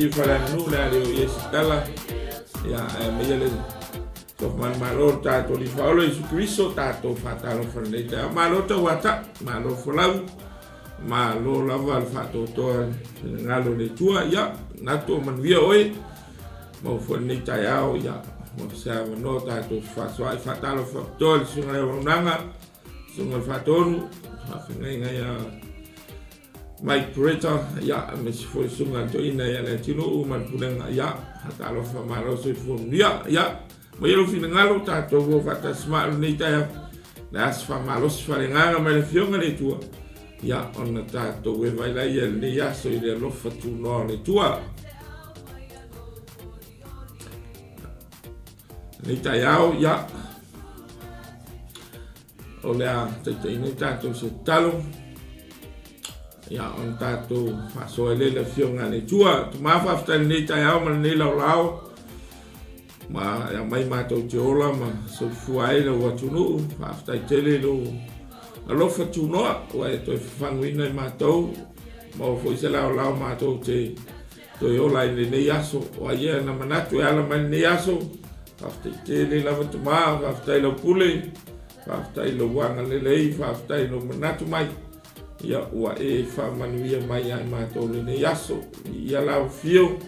i whalanu na reo i esitala ia mea le so malo tātou li whaolo Iesu Kristo tātou whatalo whanei te malo tau ata malo whalau malo lava al whatotoa ngalo le tua ia nato manuia oe mau whanei tai au ia mo sea mano tātou whaswai whatalo whatoa le sunga leo unanga sunga whatonu whawhengai ngai mai preta ya me si foi sunga to ina ya le tino u man pulenga ya hata lo fa malo so fu ya mo yelo fina ngalo ta to vo fata sma ni ta ya las fa malo si fa nganga ma le fionga le tua ya on ta to we vai la ya ni ya so ile lo fatu no le tua ni ta ya o le a te ni ta to se talo ya on tato faso ele le fionga le tua tu ma fa sta ni ta ya ma ni lao ma ya mai ma to jola ma so fuai le watunu fa sta tele lo alo fa tu no wa to fanguina ma to mo fo se lao ma to te to yo la ni ne yaso wa ye na manatu ya la man ni yaso fa sta tele la tu ma fa sta lo pule fa sta lo wanga le fa sta lo manatu mai ia ua fa manuia mai ai mātou ne yaso ia lau fio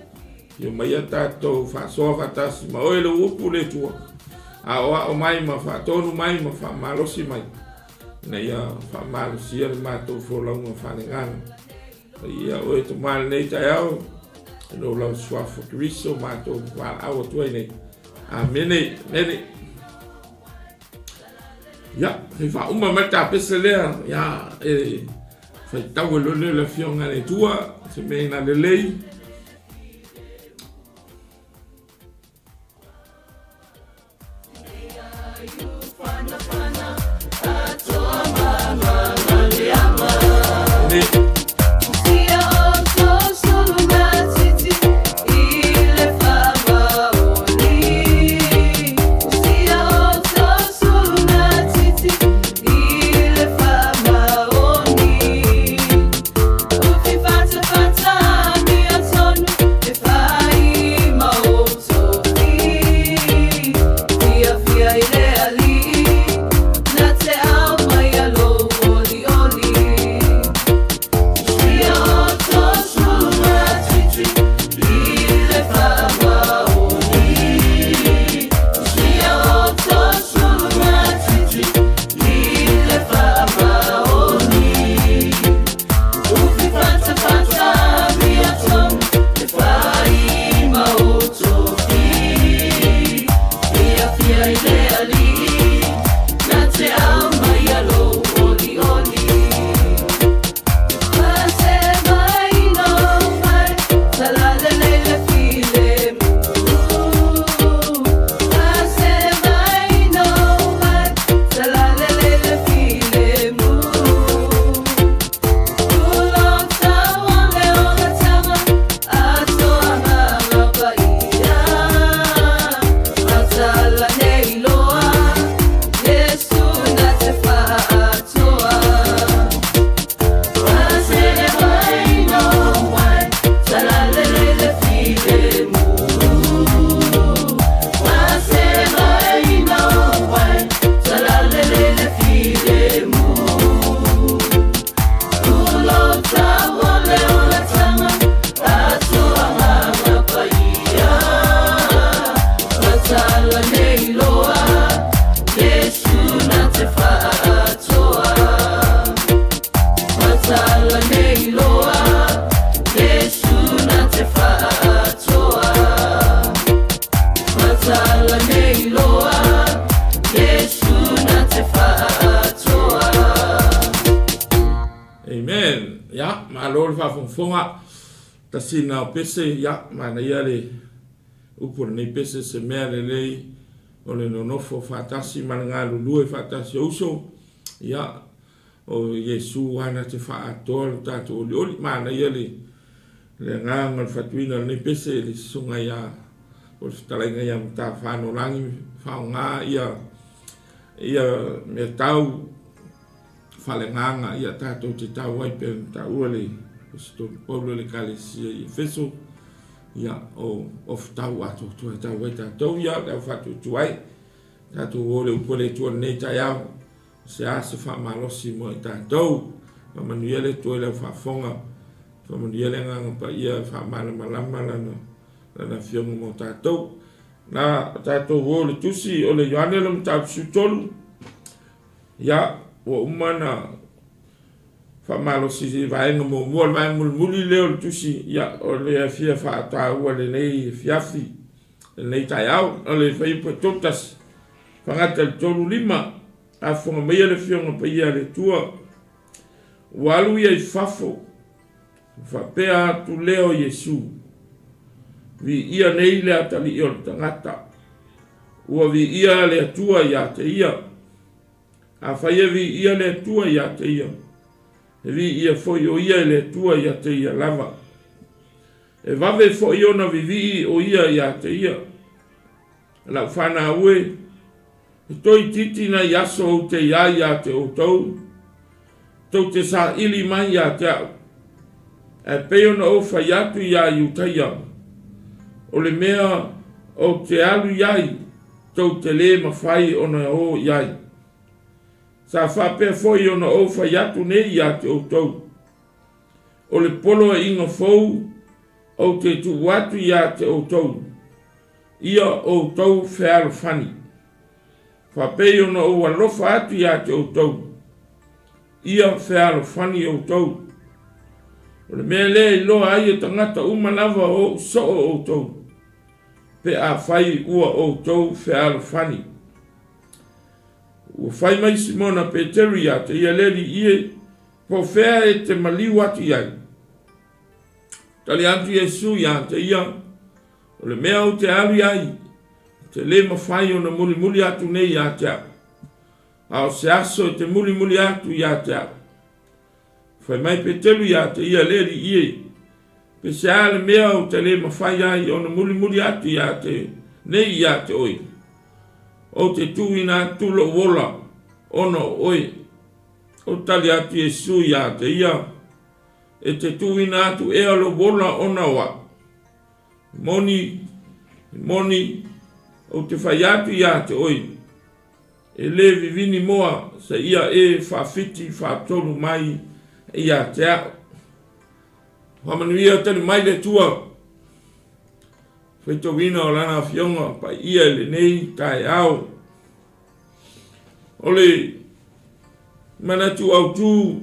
ia mai a tātou whasoa whatasi ma oe le upu le tua a oa o mai ma whatonu mai ma whamalosi mai na ia whamalosi le mātou wholaunga whanengana ia oe to male nei tai au no lau swafo kiriso mātou wala awa tuai nei mene ia he whauma mata pese lea ia fai tau e lone la fionga le tua se meina le lei fonga ta sina pese ya mana ia le upur nei pese se mea le lei o le nonofo fatasi mananga lulu e fatasi uso ya o Yesu ana te whaatol tato oli mana ia le nganga le fatuina nei pese le sunga ya o talenga ya mta whano langi whaonga ia me tau whalenganga ia tato te tau waipe tau le Sto Paulo le kalesia i feso ia o tau atu tu tau e tātou ia tau Fatu tuai tātou o le upo le tua nei tai au se a se whamalosi mo i tātou manuia le tua le whafonga manuia le nganga pa ia whamalama lana fionga mo tātou na tātou o le tusi o le Ioane le mtau sutolu ia o umana whamalosi si vaenga mo mua vaenga muli leo le tusi ia o le afia whaataua le nei fiafi le nei tai au o le whaipa totas whangata le tolu lima a whanga meia le fionga pa ia le tua walu ia I fafo whapea atu leo Yesu vi ia nei le atali I o le tangata ua vi ia le atua ia te ia a whaia vi ia le atua ia te ia e vi ia foi o ia le atua ia te ia lava e vave foi ona vi o ia te ia la whana ue e toi titina yaso o te ia te o tau te sa ili mai ia te au e peona o whaiatu ia I utaia o le mea o te alu iai tau te le mawhai ona o iai sa whapea foi ona o whaiatu nei ia te o tau o le polo e inga fou o te tuwatu ia te o tau ia o tau whealo whani whapea ona o alofa atu ia te o tau ia whealo whani o tau o le mea le loa ai e tangata umalava o so o tau pe a whai ua o tau whealo whani ua whai mai Simona Peteri ia te ia leri ie po whea e te maliu atu iai tali atu Yesu ia te ia o le mea o te alu iai te le mawhai o na muli atu nei ia te au ao se aso te muli atu ia te au whai mai Peteri ia te ia leri ie pe se ale mea o te le mawhai ai o na muli atu ia te nei ia te oi o te tuina tulo wola ono oi o tali atu Yesu ia te ia e te tuina atu e alo wola ona wa moni o te whai atu ia te oi e le vivini moa sa ia e whawhiti whaatolu mai ia te au whamanuia tani mai le tua whaito wina o lana fionga pa ia le nei tai au o le manatu au tu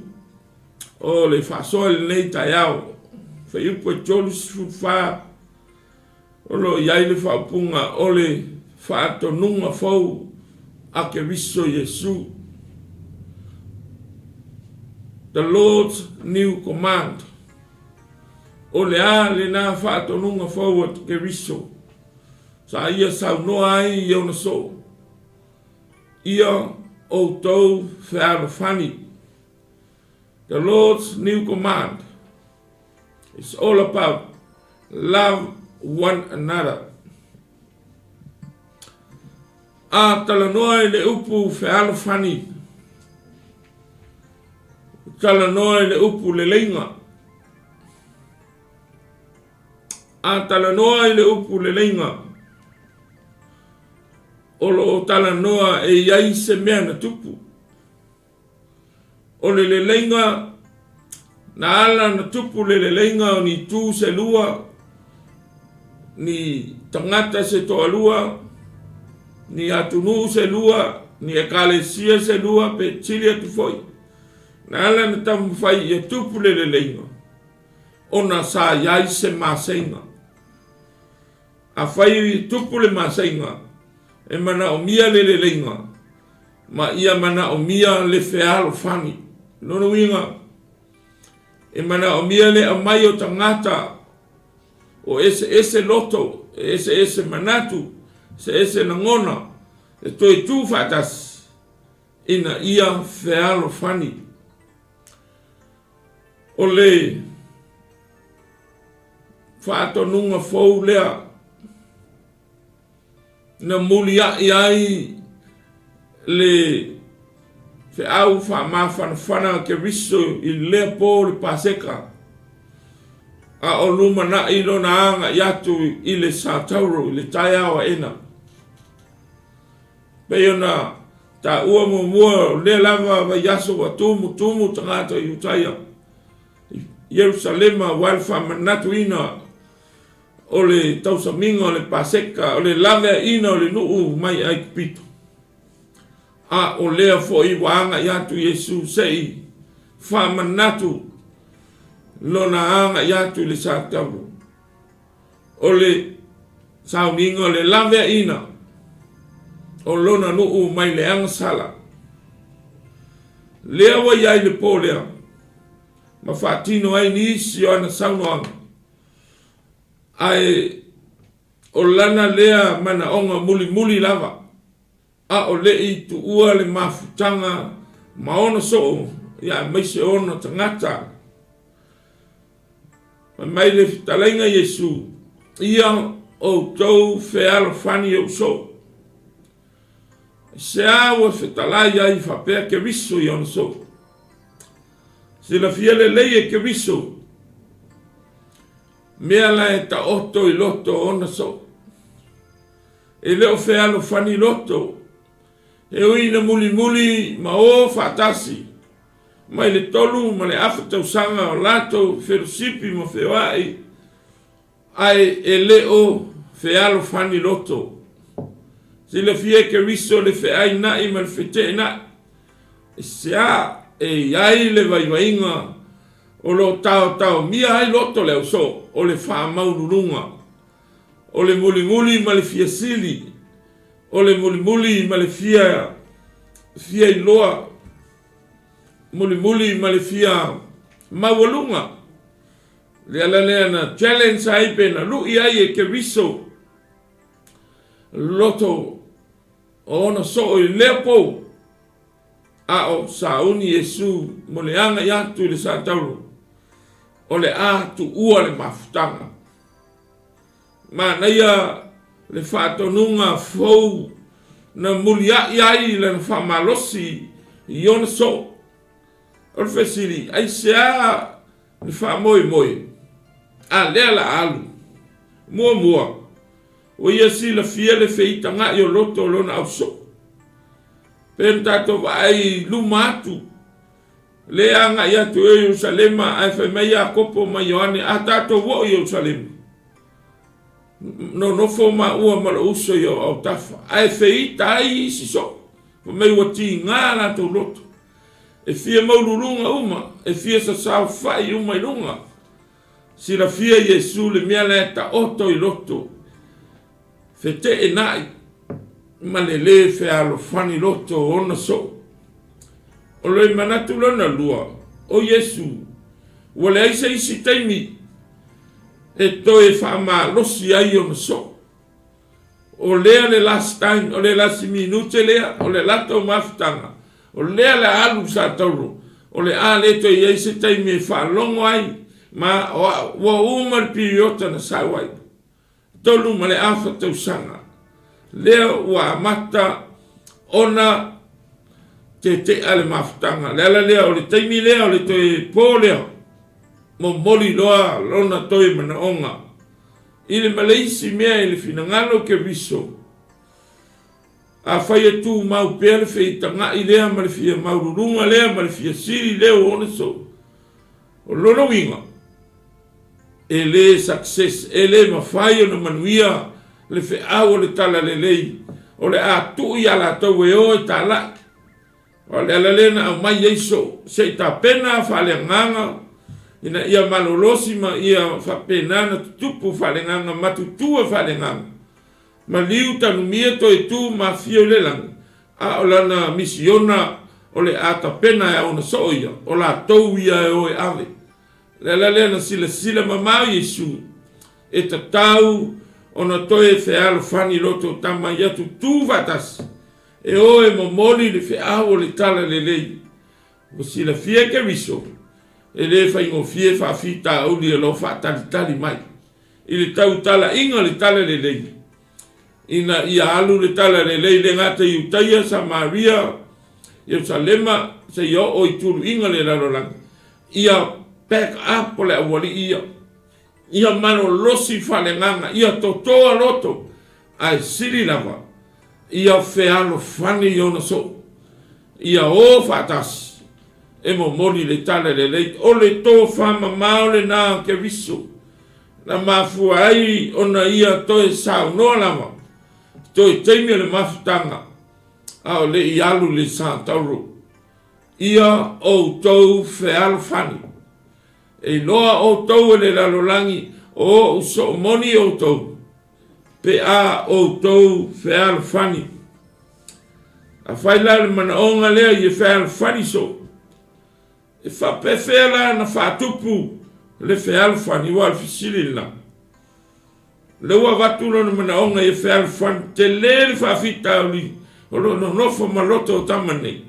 o le whasoa le nei tai au whaiupo e tolu sifu wha o lo iai le whaupunga o le whaatonunga fau a ke riso Yesu the Lord's new command o le a le nā whaatonunga fau at ke riso sa ia sau noa ai I au na so ia o tau whaaro whani the Lord's new command is all about love one another a talanoa le upu whaaro whani talanoa le upu le leinga a talanoa le upu le leinga o lo talanoa e iai se mea na tupu o le leinga na ala na tupu le leinga o ni tu se lua ni tangata se toa lua ni atunu se lua ni ekalesia se lua pe chili atu foi na ala na tamu fai e tupu le leinga ona sa iai se masenga a fai tupu le masenga e mana o mia le leinga ma ia mana o mia le whealo whani nono winga e mana o mia le amai o tangata o ese loto ese manatu ese nangona e toi tu fatas ina ia whealo whani o le whaatonunga fau lea na muli ai le wheau wha mawhanawhana ke riso I lea po le paseka a o luma na ilo na anga yatu i le sātauro, i le tai awa ena. Peo na ta ua mua le lava wa yaso wa tumu tangata i utaya. Yerusalema walfa manatu ina o le tausaminga o le paseka o le lave ina o le nuu mai ai pito. A o lea fo i waanga yatu Yesu sei fa manatu lona anga yatu le sātauro. O le sauninga o le lave ina o lona nuu mai le anga sala. Lea wa iai le po lea. Ma whaatino ai ni isi o ana saunoanga. Ai o lana lea mana onga muli lava. A o lei tu ua le mafutanga maona so ia maise ona tangata. Ma mai le fitalainga Yesu ia o tau 𝚜𝚑𝚑𝚘𝚒 o so. Se awa fitalai ai whapea ke riso i ona so. Se la fiele leie ke riso. Mea la e ta oto i loto ona so. E leo 𝚜𝚑𝚑𝚘𝚒 loto. E uina muli ma o fatasi. Mai le tolu ma le 𝚜𝚑𝚘𝚎𝚅 o lato ferusipi ma whewai. Ai e leo 𝚜𝚑𝚑𝚘𝚑 loto. Se la fie ke riso le wheai na i ma le whetee na. E sea e iai le vaivainga o lo tau mia ai loto leo so o le wha maururunga o le muli ma le fia sili o le muli ma le fia iloa muli ma le fia mawalunga le ala na challenge ai pe na lu iai e ke riso loto o na so i lepo a o sauni Yesu mo le anga yatu le sātauro o le a tu ua le mafutanga ma na ia le whātonunga fau na muli ai le whamalosi i ona so o le whesiri ai sea le whamoe a lea la alu mua o ia si la fia le feitanga i o loto lona au so. Pen tato vai lumatu. Le anga ia tu e Jerusalema ai fe meia kopo ma Ioane a tato wo Jerusalem. No fo ma ua ma uso yo au tafa. Ai feita ai si so. Me wati ngala to loto. E fia maulurunga uma. E fia sa sao fai uma ilunga. Si la fia Yesu le mea le ta oto i loto. Fete e nai. Ma le 𝚜𝚑𝚑𝚘𝚑 loto ona so. O le manatu lona lua. O Yesu. Wale aisa isi taimi. E toe whamalosi ai ona so. O lea le last time. O le lasi minute lea. O le lato mafutanga. O lea le alu sa tauro. O le a le toi aisa taimi e whalongo ai. Ma wa umar piriota na sawai. Tolu ma le afa tausanga. Leo wa mata ona te ale mafutanga. Lea o le taimi lea o le toi po lea. Mo moli loa lona toi mana onga. Ile maleisi mea ile finangalo ke viso. A whaia tu mau pere feitanga i lea ma le fia maururunga lea ma le fia siri leo ona so. O lona winga. E le success. E le mawhai ona manuia. Le fe au le tala le lei o le a tu ia la tau e o tala o le ala lena au mai eiso se ta pena fa le nganga ina ia malolosi ma ia fa pena na tupu fa le nganga matutua fa le nganga ma liu tanu mia to e tu ma fio le lang a o lana misiona o le a ta pena e ona soia o la tau ia e o e ave le ala lena sila mamau Yesu e ta tau ona toe 𝚜𝚑𝚑𝚘𝚑 loto tama yatu tu vatas. E o e momoli le 𝚜𝚑 le tala le lei. O si la fie ke riso. E le whaingo fie whawhita au li alo whaatalitali mai. I le tau tala inga le tala le lei. Ina ia alu le tala le lei le ngata i utaia Samaria. Jerusalema se yo o i turu inga le lalolang. Ia back up o le awali ia. ia mano losi whanenganga, ia totoa loto, ai siri lava, ia whealo whani i ona so, ia o whatasi, e mo moni le tala le leit, o le tō whama mao le nā ke viso, na mafua ai ona ia toe sao noa lava, toe teimia le mafutanga, ao le i alu le sa tauro, ia o tau whealo whani, e noa o tau le lalolangi, o uso moni o tau, pe a o tau whealo whani. A whaila le mana onga lea i e whealo whani so, e whapewhela na whatupu le whealo whani wal fisili na. Le ua watulo na mana onga i e whealo whani, te le le whawhita au li, o no nofo maloto o tamanei.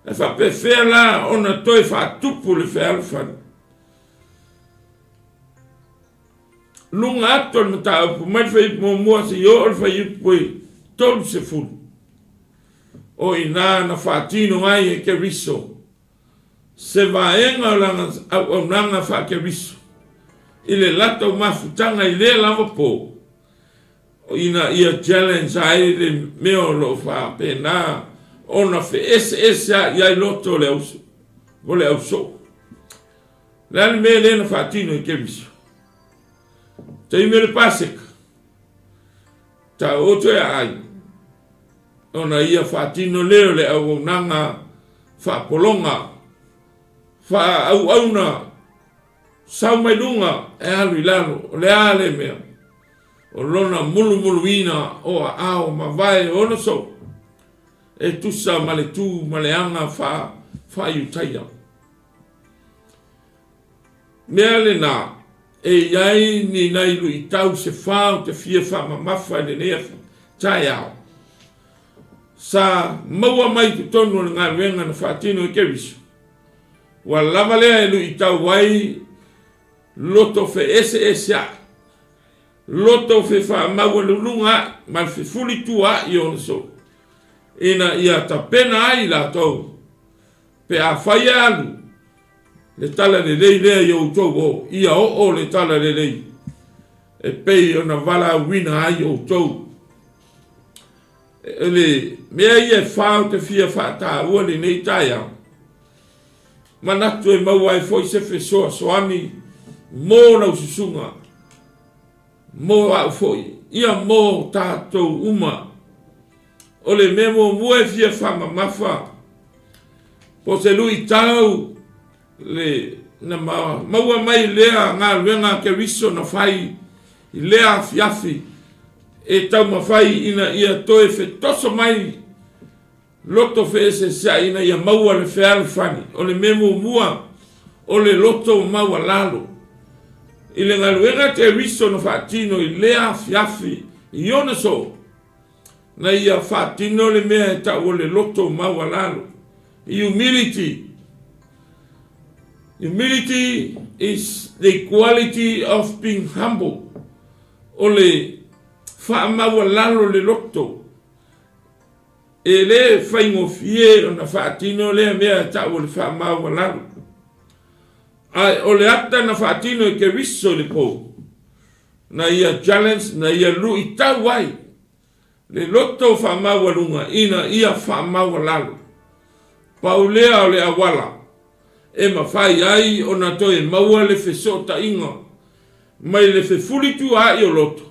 E whapewhela ona toi whatupu le whealo whani. Lunga ato na ta upu, mai whai mo mua se yo o whai upu e tolu se fulu. O ina na whatino ngai e ke riso. Se vaenga o langa au nanga wha ke riso. I le lata o mafutanga i le lama po. O ina ia challenge ai le meo lo wha pe na ona whe ese a iai loto le auso. Mo le auso. Lani me le na whatino i ke riso. Te imere pasek. Ta oto e ai. Ona ia whatino leo le au nanga whapolonga. Wha au auna. Sau mai lunga e alu ilalo. O le ale mea. O lona mulu ina o a ao ma vai ona so. E tusa ma le tu ma le anga wha iutaia. Mea le nā. E iai ni nai lu i tau se whao te fia wha ma mawha le nea tai ao. Sa maua mai te tonu ngā wenga na whatino i kewisu. Wa lava lea e lu i tau wai loto fe ese a. Loto fe wha maua lulunga ma fe fuli tua i ona so. Ina ia ta pena ai la tau. Pe a whai alu. Le tala le lei lea i o tau o. Ia o le tala le lei. E pei ona wala wina ai o tau. Le mea ia whao te fia whata ua le nei tai au. Manatu e maua e foi se whesoa soani. Mō na ususunga. Mō au foi. Ia mō tātou uma. O le memo mua e fia whama mawha. Po se lui tau. Le na maua mai lea ngā luenga ke riso na whai. I lea fiafi. E tau mawhai ina ia toe fe toso mai. Loto fe ese sea ina ia maua le whealu whani. O le memo mua. O le loto maua lalo. I le ngaluenga te riso na whatino i lea fiafi. I ona so. Na ia whatino le mea e tau o le loto maua lalo. I humility. Humility is the quality of being humble. O le whaamaua lalo le loto. E le whaingofie o na whaatino lea mea tau o le whaamaua lalo. Ai o le ata na whaatino e ke riso le po. Na ia challenge, na ia lu i tau ai. Le loto whaamaua lunga ina ia whaamaua lalo. Paulea o le awala. E mawhai ai o na toi maua le whesota inga. Mai le whefulitu a i o loto.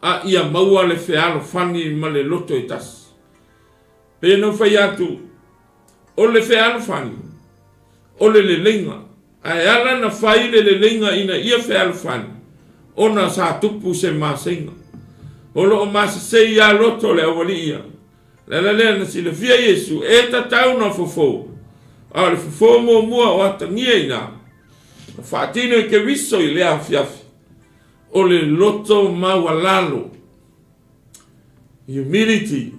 A ia maua le whealo whani ma le loto i tas. Pēnau whai atu. O le whealo whani. O le lenga. Ai ala na whai le lenga ina ia whealo whani. O na sa tupu se masenga. O lo o masa ia loto le awali ia. Lele na si le fia Yesu. E ta tau na fofo. A le fofo mua o atangia ina. Whaatino i ke riso i lea fiafi. O le loto maua lalo. Humility.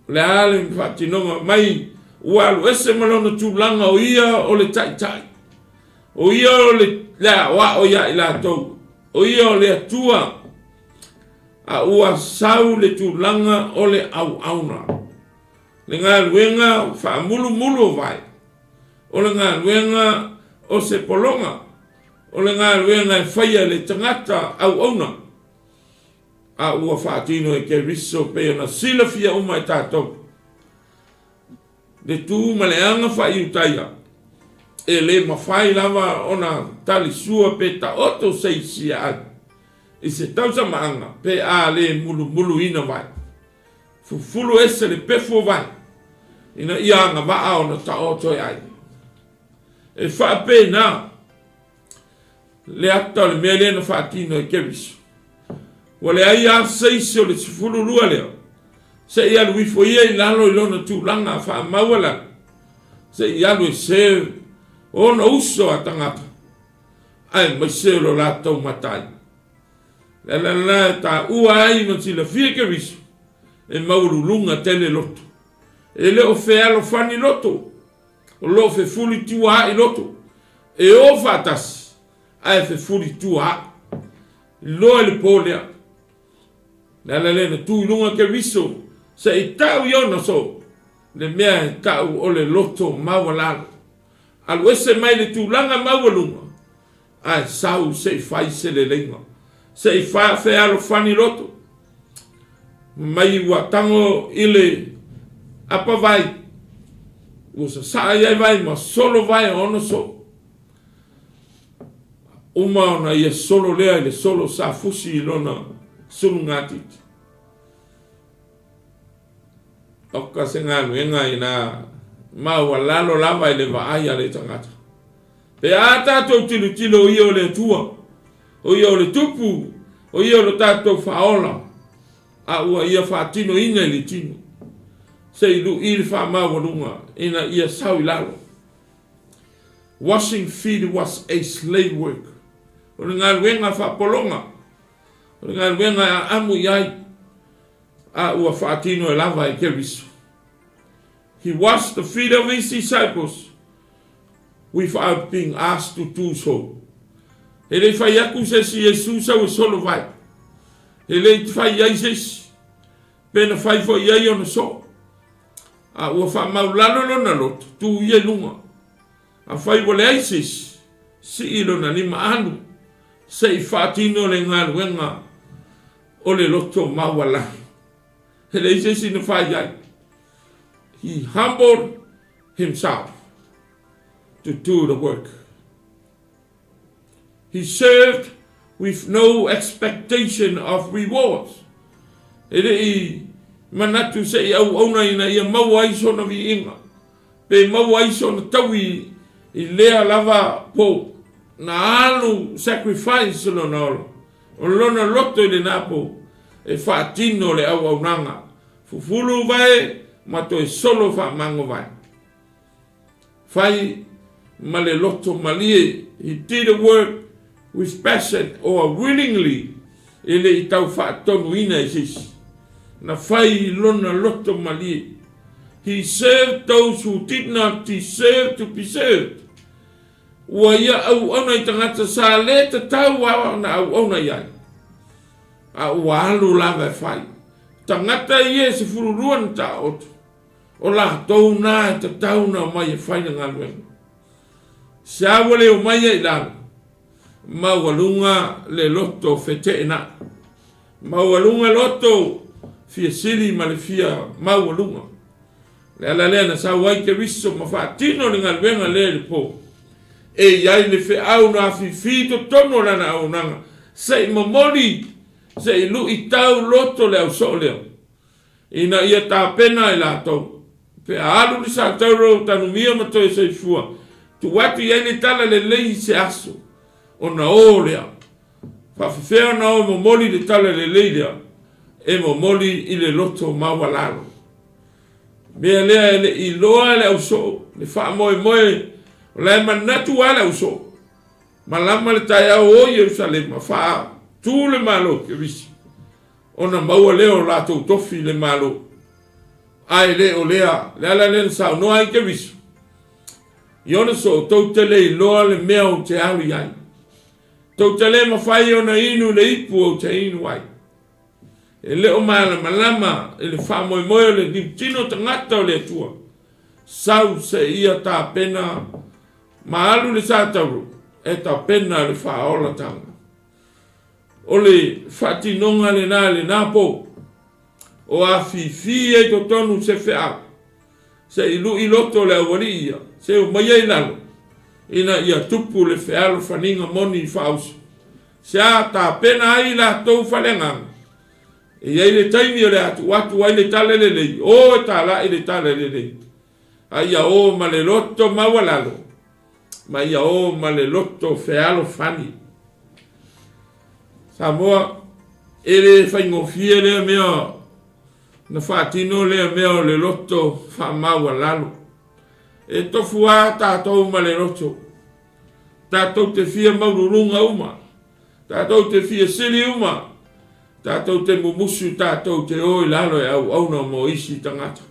Le ale whaatinonga mai. Ualu ese malona tūlanga o ia o le tai. O ia o le lea wa o ia i la tau. O ia o le atua. A ua sau le tūlanga o le au auna. Le ngā luenga wha mulu vai. O le ngā luenga o se polonga. o le ngā luenga e whaia le tangata au auna. A ua whaatino e ke riso pe ona sila fia o mai tātou. Le tū ma le anga whai utaia. E le mawhai lava ona tali sua pe ta oto seisia ai. I se tausa maanga pe a le mulu ina vai. Fufulu ese le pefo vai. Ina ianga maa ona ta oto ai. E wha pe na le ata le mea lena whaatino e ke riso. Wale ai a seisi o le sifuru lua leo. Se i alu wifo ia i lalo i lona tūlanga wha mauala. Se i alu e se ona uso a tangata. Ai mai se lo lātou matai. La ta ua ai no tila fia ke riso. E maurulunga tele loto. E leo fe alo fani loto. O lo fe fuli tua i loto. E o fatasi. Ai fe fuli tua. Lo le polea. La le tu lunga ke riso se i tau iona so le mea tau o le loto mawalalo alu ese mai le tu langa mawalunga ai sau se i fai se le lenga se i fai fe alo fani loto mai watango ile apa vai usa sa ai vai ma solo vai ono so uma ona ia solo lea ile solo sa fusi ilona sulungati oka se ngā nuenga i nā maua lalo lava i le vaai a le tangata. Pe a tātou tilu tilo o ia o le tua, o ia o le tupu, o ia o le tātou whaola, a ua ia whaatino inga i le tino. Se i lu i le wha maua lunga, ina ia sau i lalo. Washing feet was a slave work. O le ngā nuenga whapolonga, o le ngā nuenga a amu iai, a ua whaatino e lava e ke riso. He washed the feet of his disciples without being asked to do so. He le whai aku se si Jesus au e solo vai. He le whai ai se si. Pena whai fo iai ona so. A ua wha maulalo lona loto, tu ia lunga. A whai wale ai se si. Si ilona lima anu. Se i whaatino le ngā luenga o le loto mawala. He le se si na whai ai. He humbled himself to do the work. He served with no expectation of rewards. Ele I manatu se au ona ina ia mau ai sona vi inga. Pe mau ai sona taui I lea lava po na alu sacrifice lona olo. O lona loto I le napo e whaatino le au nanga. Fufulu vai ma to e solo fa mango vai. Fai ma le loto malie, he did the work with passion or willingly, ele I tau fa tonu ina sis. Na fai lona loto malie. He served those who did not deserve to be served. Ua ia au ona I tangata sa le te tau awa na au ona iai. A ua alu lava fai. Tangata ia se fururuan ta otu. O la tau nā e ta tau na mai e whaina ngā luenga. Se awa leo mai e lana. Maualunga le loto 𝚜𝚘𝚎. Maualunga loto fia sili ma le fia maualunga. Le ala lea na sa wai ke riso ma whaatino le ngā luenga le le po. E iai le fe au na fito tono lana au nanga. Se I mamoli, se I lu I tau loto le au so leo. Ina ia tā pena I la tau. Pe alu ni sa tauro tanu mia mato e seifua. Tu watu iai le tala le lei se aso. O na o lea. Whawhiwhea na o momoli le tala le lei lea. E momoli I le loto mawalalo. Mea lea ele I loa le au so. Le wha moe moe. O lai manatu ala au so. Malama le tai au o Jerusalem. Wha tu le malo ke visi. Ona maua leo lato tofi le malo. Ai le o lea, le ala le sa no ai ke visu. Iona so tau tele I loa le mea o te alu iai. Tau tele ma whai ona inu le ipu o te inu ai. E le o maala malama, e le wha moe moe le ni tino tangata o le tua. Sau se ia tā pena, ma alu le sa tauru. e ta pena le whaola tanga. O le whatinonga le nā po, o a fifi e to tonu se whea, se ilu iloto le awari ia, se o mai ei lalo, ina ia tupu le whealo whaninga moni i whausu. Se a ta pena ai la tau whalengang, e ei le taimi o le atu ai le tale le lei, o e ta la i le tale le lei. Ai a o ma le loto mawalalo, ma ia o ma le loto whealo whani. Samoa, e le whaingofie le mea, na whaatino le mea le loto whamawalalo. E tofu a tātou ma le loto, tātou te fia maururunga uma, tātou te fia sili uma, tātou te mumusu, tātou te oi lalo e au auna mo isi tangata.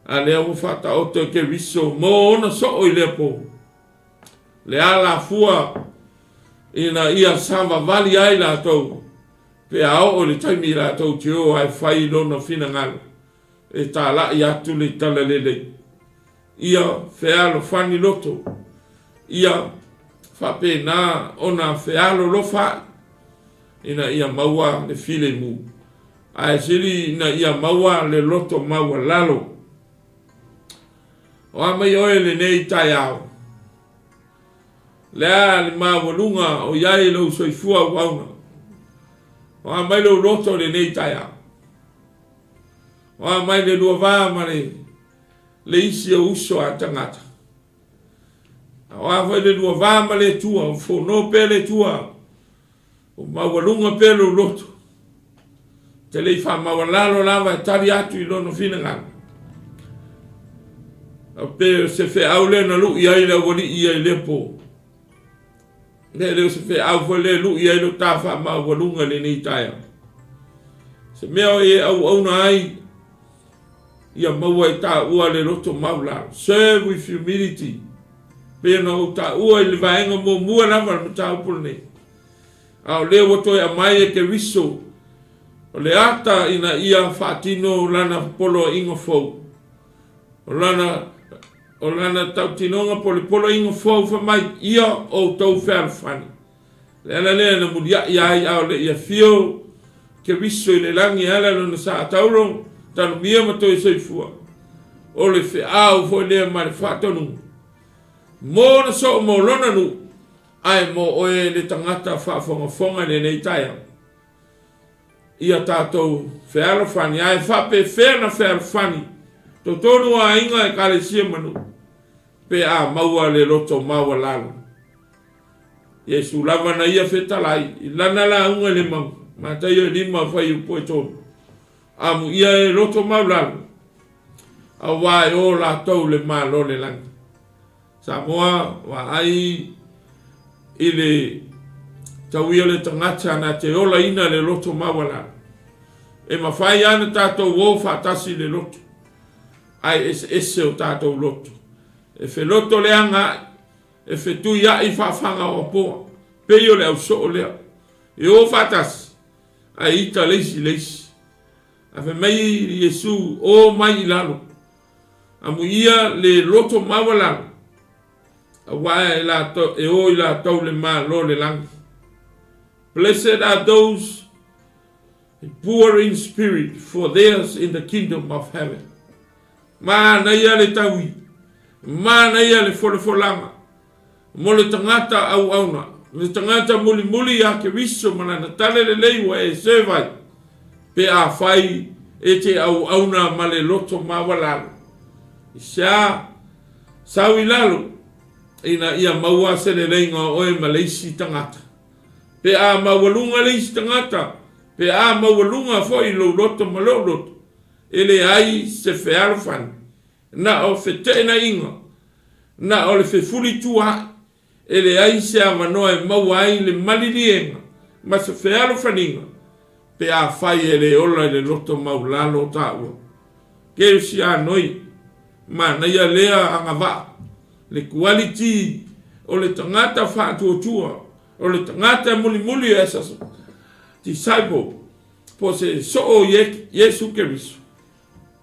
A lea mo whata oto ke viso, mo ona so oi lea po. Le ala fua, ina ia sava vali ai la tau, pe ao o le taimi la tau te o ai whai lona whina ngalo, e tā la i atu le tala lele. Ia whealo whani loto, ia whape nā ona whealo lo whai, ina ia maua le file mu. Ai siri ina ia maua le loto maua lalo. O amai oe le nei tai au. Lea le mawalunga o iai lau soifua wauna. O amai lau loto le nei tai au. O amai le lua vā mare le isi o uso a tangata. O amai le lua vā mare tua, o whono pele tua, o mawalunga pele loto. Te lei wha mawalalo lava e tari atu i lono whina ngana. Pe se fe au le na lu ia le wali ia le po. Le se fe au fo le lu ia le ta fa ma walunga le ni taia. Se mea e au na ai ia maua i ta ua le roto maula. Serve with humility. Pe na ta ua le vaenga mo mua na ma ta upune. Au le woto e mai e ke viso. O le ata ina ia fatino lana polo ingo fo. O lana tau tinonga polo ingo fau fa mai ia o tau whani. Lena na mudia iai au le ia fio ke viso i le langi ala lona sa taurong tanu mia mato i soifua. O le fe au fo lea ma le whatonu. Mo na so mo lona nu ai mo oe le tangata whafonga le nei taia. Ia tātou whealo whani ai whape whena whealo whani. To tonu a inga e kare sia manu. Pe a maua le loto maua lalo. Yesu lava na ia whetalai. I lana la unga le mau. Ma ta ia lima whai upo e tonu. Amu ia e loto mau lalo. A wai o la tau le maa lo le langi. Samoa wa ai i le tauia le tangata na te ola ina le loto maua lalo. E ma whai ana tātou wō whatasi le loto. Ai ese o tātou loto. E fe loto le anga, e fe tu ia i whawhanga o poa. Pe yo le au so o lea. E o whatas, a ita leisi. A fe mai Yesu o mai i lalo. A mu ia le loto maua lalo. A wae e o i la tau le maa lo le langi. Blessed are those poor in spirit, for theirs in the kingdom of heaven. Ma na ia le taui. Ma na ia le folanga. Mo le tangata au auna. Le tangata muli a ke viso mana na tale le leiwa e sevai. Pe a fai e te au auna ma le loto mawalalo. Isa sawi lalo. Ina ia maua se le leinga oe ma leisi tangata. Pe a mawalunga leisi tangata. Pe a mawalunga foi lo loto ma lo loto. Ele ai se whealo whani. Na o fe te na inga. Na o le fe fuli tua. Ele ai se awanoa e mau ai le malilienga. Ma se whealo whaninga. Pe a whai ele ola le loto mau lalo tāua. Keu si anoi. Ma na ia lea anga wa. Le quality o le tangata whātua tua. O le tangata muli e sa disciple. Po se so o Yesu Keriso.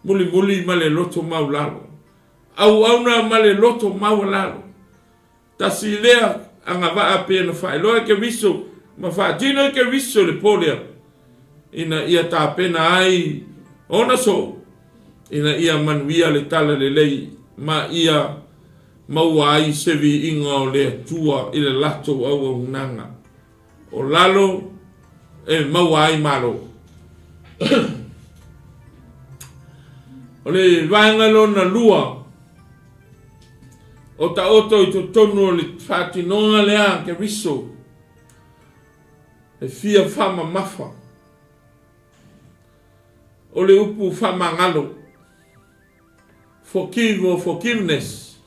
Muli ma le loto mau lalo. Au auna ma le loto mau lalo. tasi lea anga vaa pe na whaeloa ke viso, ma whaatino ke viso le polea. Ina ia tā pena ai ona so, ina ia manuia le tala le lei, ma ia maua ai sevi inga o le tua i le lato au au nanga. O lalo e maua ai malo. O le vaengalo na lua, o ta oto i to tonu o le whatinonga lea ke viso, e fia whama mafa, o le upu whama ngalo, forgive or forgiveness.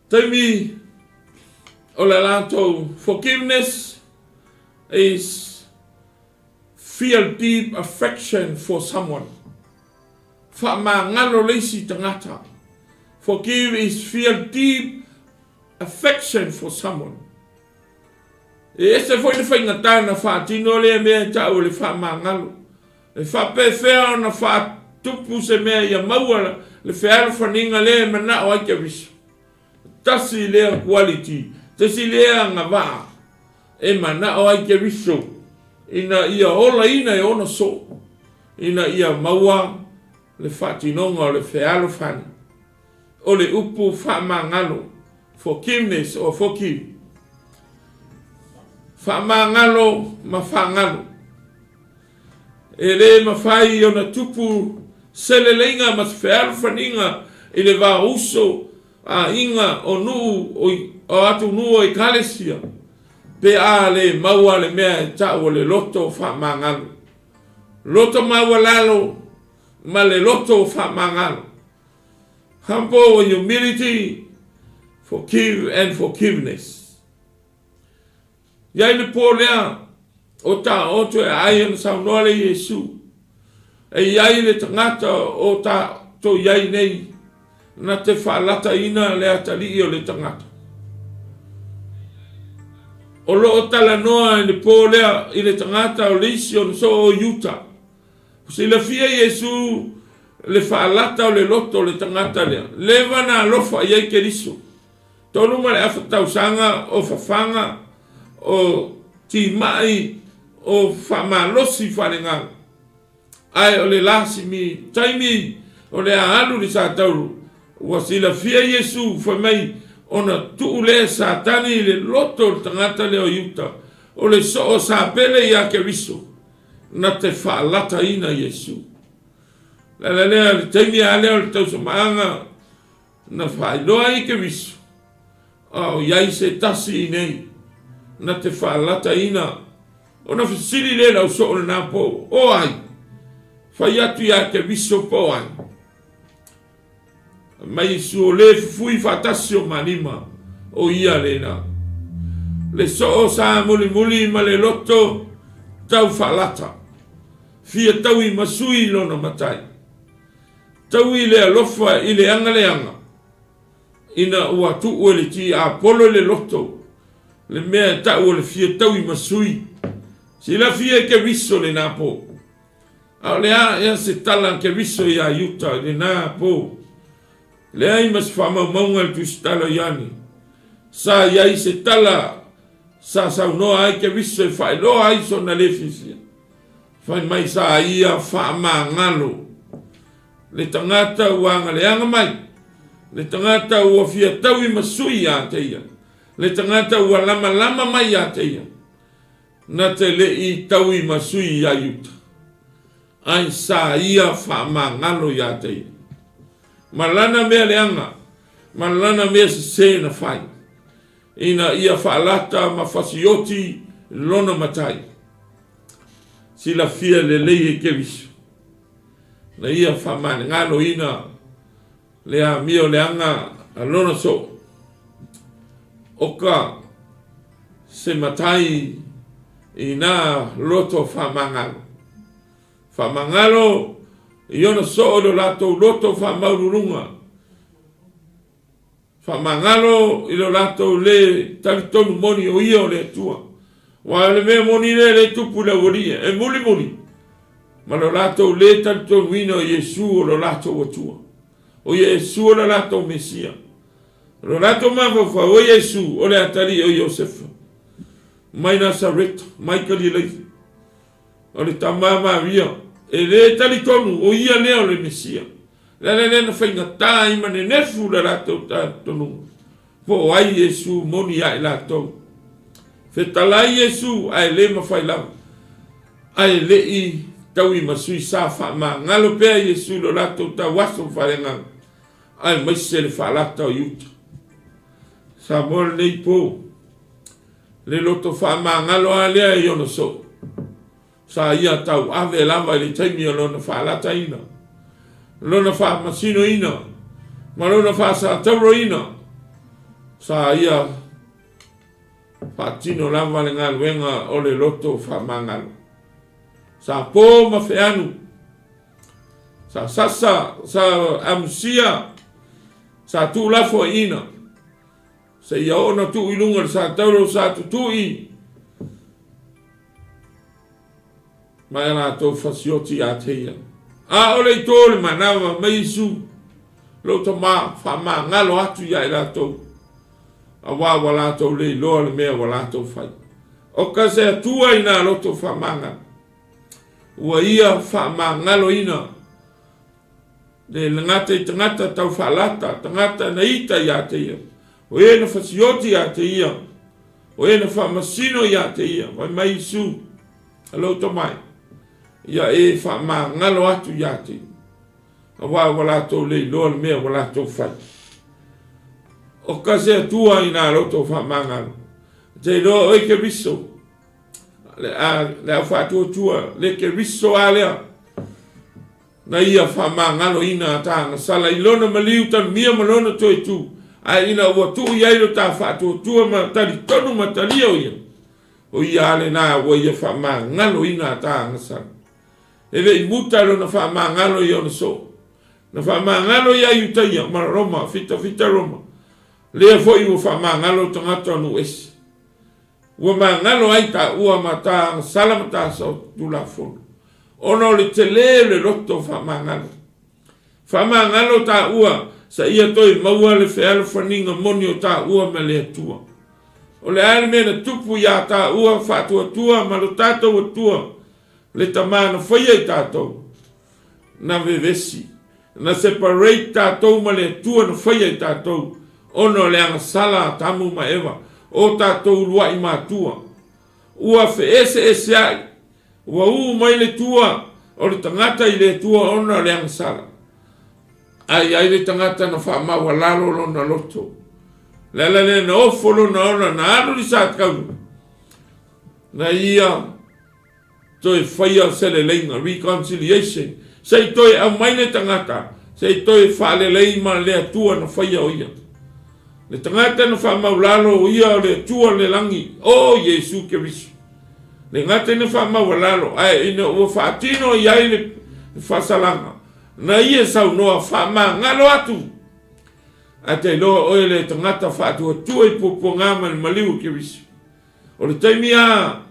Taimi, o le lato, forgiveness is feel deep affection for someone. Whama ngalo leisi tangata. Forgive is feel deep affection for someone. E ese foi le whainga tāna whaatino lea mea tau le whama ngalo. E whape whea na whaatupu se mea ia maua le whearo whaninga lea mana o aike viso. Tasi lea quality, tasi lea ngā waa. E mana o aike viso. Ina ia ola ina e ona so. Ina ia maua le whatinonga o le whearo whani. O le upu whama ngalo. Forgiveness or forgive. Whama ngalo ma whangalo. E le mawhai o na tupu seleleinga mas whearo whaninga i le wā uso a inga o nuu o atu nuu o i kalesia. Pe a le maua le mea e tau o le loto whama ngalo. Loto maua lalo ma le loto whama ngalo. Humble and humility, forgive and forgiveness. Iai le pō lea, o ta oto e ai ana saunoa le Yesu. E iai le tangata o ta to iai nei, na te whaalata ina le atali o le tangata. O loo tala noa e le pō lea i le tangata o le isi o so o Utah. Si la fia Yesu le whaalata o le loto le tangata lea. Lewa na alofa iai ke riso. Tonu ma le awhatausanga o whawhanga o ti mai o whamalosi whanenga. Ai o le lasi mi taimi o le ahalu li sa tauru. Wa si la fia Yesu whamai o na tuu le sa tani le loto le tangata lea o Utah. O le so o sa pele ia ke riso. Na te whaalata ina Yesu. Lea le taimi a leo le tausa maanga na whailoa i ke riso. O iai se tasi i nei. Na te whaalata ina. O na whisiri le lau so o le nā pō. O ai. Whai atu ia ke riso pō ai. Mai su o le fui whatasi o manima. O ia le na. Le so o sa muli muli ma le loto. Tau whaalata. Fia tau i masui lona matai. Tau i le alofa i le anga le anga. Ina ua tu ue le ti a polo le loto. Le mea tau le fia tau i masui. Si la fia ke viso le nā pō. Au le a se tala ke viso i a Utah le nā pō. Le ai mas whamaunga le tustala Ioane. Sa iai se tala sa saunoa ai ke viso e whailoa ai so na le fisia. Whai mai sa ia whaama ngalo. Le tangata uanga le anga mai. Le tangata ua fia tau i masui a te ia. Le tangata ua lama lama mai a te ia. Na te le i tau i masui a Utah. Ai sa ia whaama ngalo i a te ia. Malana mea le anga. Malana mea se na whai. Ina ia whaalata ma whasioti lona matai. Sila fia le leie ke viso. Na ia whamane ngano ina lea mio le anga alona so. Oka se matai i nā loto whamangalo. Whamangalo i ona so o lo lato loto whamaururunga. Whamangalo i lo lato le talitonu moni o ia o le tua. Wa le mea moni le tupu la woria. E muli muli. Ma lo lato le talitonu ina o Yesu o lo lato watua. O Yesu o lo lato Mesia. Lo lato mawhawha o Yesu o le atari o Iosefa. Mai Nasaret, mai Galilei. O le tamama via. E le tali tonu o ia leo le Mesia. Le na whaingatā i mane nefu le lato tonu. Po ai Yesu moni ai lato. Fetalai Yesu ai le mawhailau. Ai le i tau i masui sa wha ngalo pēa Yesu lo lato ta waso wharenga. Ai maise le whalata o yuta. Sa mora nei po. Le loto wha ngalo a lea i ono so. Sa ia tau ave lava i le taimi o lona whalata ina. Lona wha masino ina. Ma lona wha sa tauro ina. Sa ia wha lava le ngā luenga o le loto wha ngalo. Sa po ma feanu. Sa sasa, sa amusia. Sa tu lafo ina. Sa ia ona tu ilunga sa tauro sa tutui. Mai la to fasioti a teia. A ole tole manawa meisu. Lo to ma fa ma ngalo atu ya ila to. A wala to le lo le me wala to fai. O ka se tua ina lo to fa manga. Ua ia fa ma ngalo ina. Le ngata tangata tau fa lata, tangata na ita ya teia. O e na fasioti ya teia. O e na fa masino ya teia. Mai meisu. Alo to mai. Ia e fa ma ngalo atu ya te. A wala to le lo me wala to fai. O ka se tua ina lo to fa ma ngalo. Te lo o ke biso. Le Fatu tua le ke biso alea. Na ia fa ma ngalo ina ta sala ilona maliu tan mia malona to tu. Ai ina o tu ia lo ta Fatu tua ma tali tonu ma tali o ia. O ia le na o ia fa ma ngalo ina ta sala. Eve muta lo na fa mangalo yo no so. Na fa mangalo ya yutaia ma Roma fita Roma. Le foi o fa mangalo tangata no es. O mangalo ai ta ua mata salamata so tu la fon. Ono le tele le roto fa mangalo. Fa mangalo ta ua sa ia toi maua le fe alfaninga monio ta ua ma le tua. O le alme na tupu ya ta ua fa tua ma lo tato o tua. Le tamana whaia i tātou. Na vevesi. Na separate tātou ma le tua na whaia i tātou. Ono le anga sala tamu ma ewa. O tātou lua i mātua. Ua fe ese ai. Ua mai le tua. O le tangata i le tua ono le anga sala. Ai le tangata na wha maua lalo lona loto. Lala le na ofolo na ona na anu li sa kau. Na ia toi whaia sele leinga, reconciliation. Sei toi au maine tangata. Sei toi whaale leima lea tua na whaia o ia. Le tangata na wha maulalo o ia le tua le langi. O Yesu ke visu. Le ngata na wha maulalo. Ai ina ua whaatino i ai le whasalanga. Na ia sau noa wha maa ngalo atu. A te loa oe le tangata whaatua tua i popo ngama le maliu ke visu. O le taimia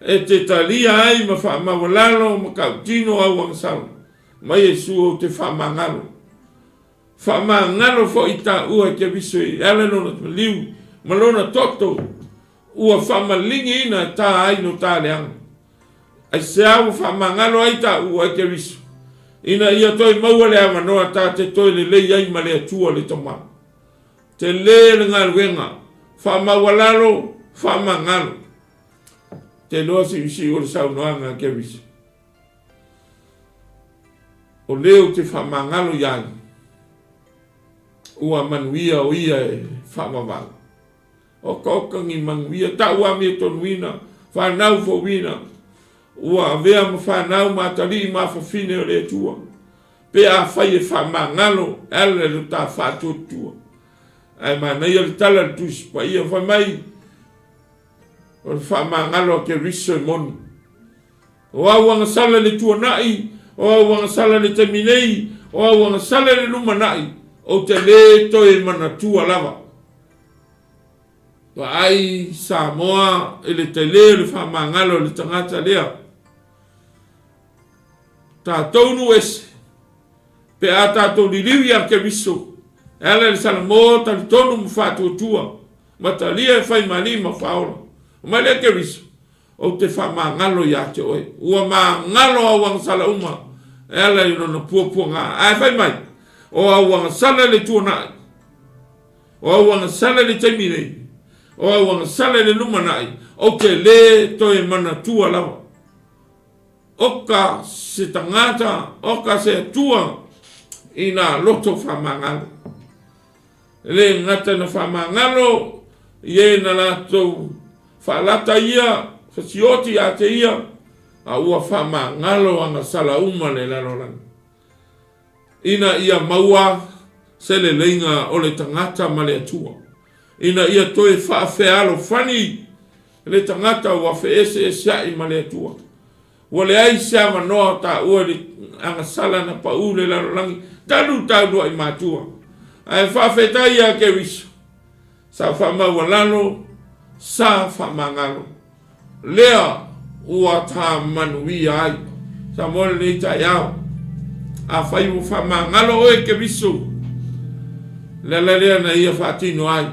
e te talia ai ma wha mawalalo ma kautino au wangsalo. Ma Yesu o te wha mangalo. Wha mangalo fo i ta ua ke viso i ale lona te liu. Ma lona toto. Ua wha malingi ina ta ai no ta leang. Ai se au wha mangalo ai ta ua ke viso. Ina ia toi maua le amanoa ta te toi le lei ai ma le atua le toma. Te le le ngā luenga. Wha mawalalo, wha mangalo. Te loa si o le saunoanga ke visi. O leo te whamangalo iai. Ua manuia o ia e whamawala. O kaukangi manuia. Ta ua mea tonuina. Whanau fo wina. Ua avea ma whanau ma tali ma whawhine o le tua. Pe a whai e whamangalo. Ele le ta whatotua. Ai ma nei le tala le tusi. Pa ia whamai. O wha mangalo ke riso moni. O awanga sala le tua nai. O awanga sala le teminei. O awanga sala le luma nai. O te le toi mana tua lava. Pa ai Samoa ele te le wha mangalo le tangata lea. Tā taunu ese. Pe a tātou liriwi a ke riso. Ela le salamo tali tonu mfatu tua. Matalia e fai malima faola. Male ke riso. O te whamangalo ia te oe. Ua mangalo a wang sala uma. Ela ino na pua ngā. Ai fai mai. O a wang sala le tua nai. O a wang sala le taimi rei. O a wang sala le luma nai. O ke le toe mana tua lawa. Oka se tangata. Oka se tua. Ina loto whamangalo. Le ngata na whamangalo. Ie na lato whalata ia. Fasioti a te ia. A ua whamangalo anga sala uma le lalolan. Ina ia maua. Sele leinga o le tangata ma le atua. Ina ia toe whaafealo whani. Le tangata ua feese e siai ma le atua. Ua le ai sea manoa ta ua le anga sala na pa u le lalolangi. Tanu taudua i matua. Ai whaafetai a ke wiso. Sa whamau lalo. Sa whamangalo. Lea ua tā manui ai. Sa mole nei tai au. A whai u whamangalo oe ke wiso. Lea na ia whatino ai.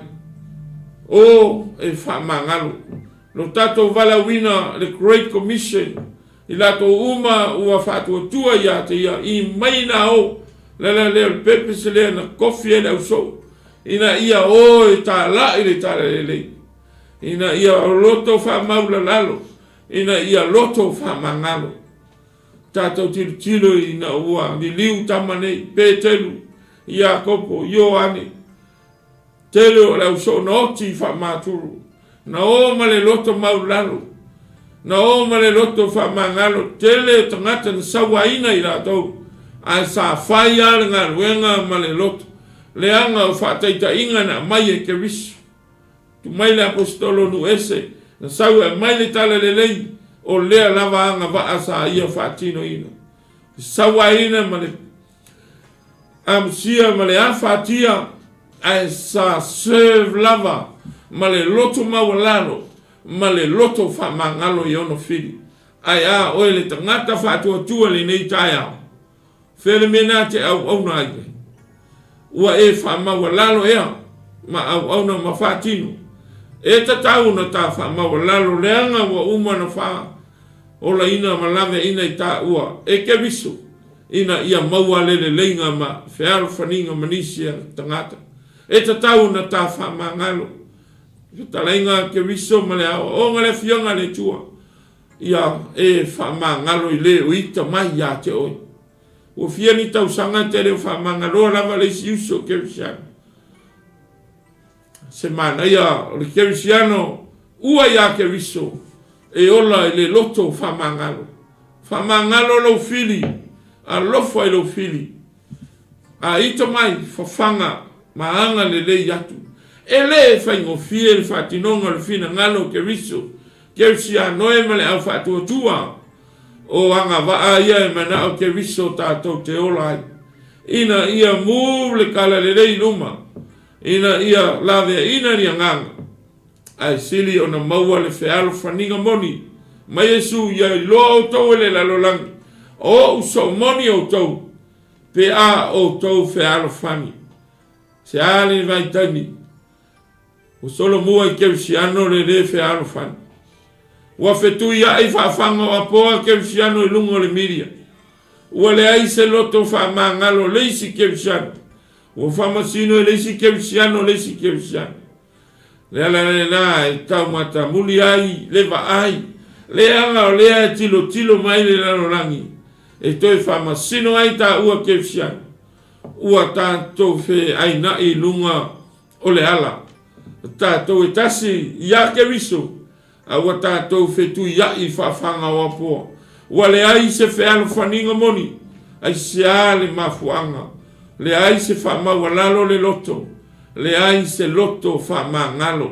O e whamangalo. No tato vala wina the Great Commission. I lato uma ua whatua tua ia te ia. I maina o. Lea pepese lea na kofi e lau so. Ina ia o e tā la i le tā lelei. Ina ia loto whamaula lalo. Ina ia loto whamangalo. Tātou tilo ina ua. Ni liu tamanei. Pētelu. Ia kopo. Ioane. Telo lau so na oti whamaturu. Na o male loto maulalo. Na o male loto whamangalo. Tele tangata na sawaina i ratou. Ai sa whai ala ngā ruenga male loto. Leanga o whataita inga na mai e ke risu. Tu mai le apostolo nu ese. Na sau e mai le tala le lei. O lea lava anga waa sa ia whatino ina. Sawa ina ma le amsia ma le a whatia. Ai sa serve lava. Ma le loto mawalalo. Ma le loto whamangalo i ono whiri. Ai a oe le tangata whatua tua le nei tai au. Where mena te au na aike. Ua e whamawalalo ea. Ma au na ma whatino. E tatau na ta whamawalalo leanga wa uma na wha. Ola ina malave ina i ta ua. E ke viso. Ina ia maua lele leinga ma. Whiaro whaninga manisia tangata. E tatau na ta whamangalo. Talainga ke viso ma le awa. O ngale fionga le tua. Ia e whamangalo i le uita mai ia te oi. O fia ni tau sanga te reo whamangalo lava le si uso ke visiano. Semana ia le ke visiano ua ia ke viso. E ola i le loto whamangalo. Whamangalo lo fili. A lofa i lo fili. A ito mai whawhanga maanga le le yatu. E le whaingo fie le whatinonga le fina ngalo ke viso. Ke visiano e male au whatua tua. O anga waa ia e mana o ke viso tātou te olai. Ina ia mū le kala le rei luma. Ina ia lawe ina ni anganga. Ai sili o na maua le whialo whaninga moni. Ma Yesu ia i loa o tau ele lalolangi. O uso moni o tau. Pe a o tau whialo whani. Se ali vai tani. O solo mua i keu si ano le re whialo whani. Ua fetu ia ai whaafanga o apoa keu si ano i lungo le miria. Ua le ai se loto whaamangalo leisi keu si ano. Ua whamasino e leisi keu si ano leisi keu si ano. Le ala le na e tau mata muli ai, leva ai. Le anga o lea e tilo mai le lalorangi. E toi whamasino ai ta ua keu si ano. Ua tātou whe ai na i lunga o le ala. Tātou e tasi ia ke viso. A ua tātou whetu ia i whawhanga o apoa. Ua le ai se whealo whaninga moni. Ai se a le mafuanga. Le ai se whamawalalo le loto. Le ai se loto whamangalo.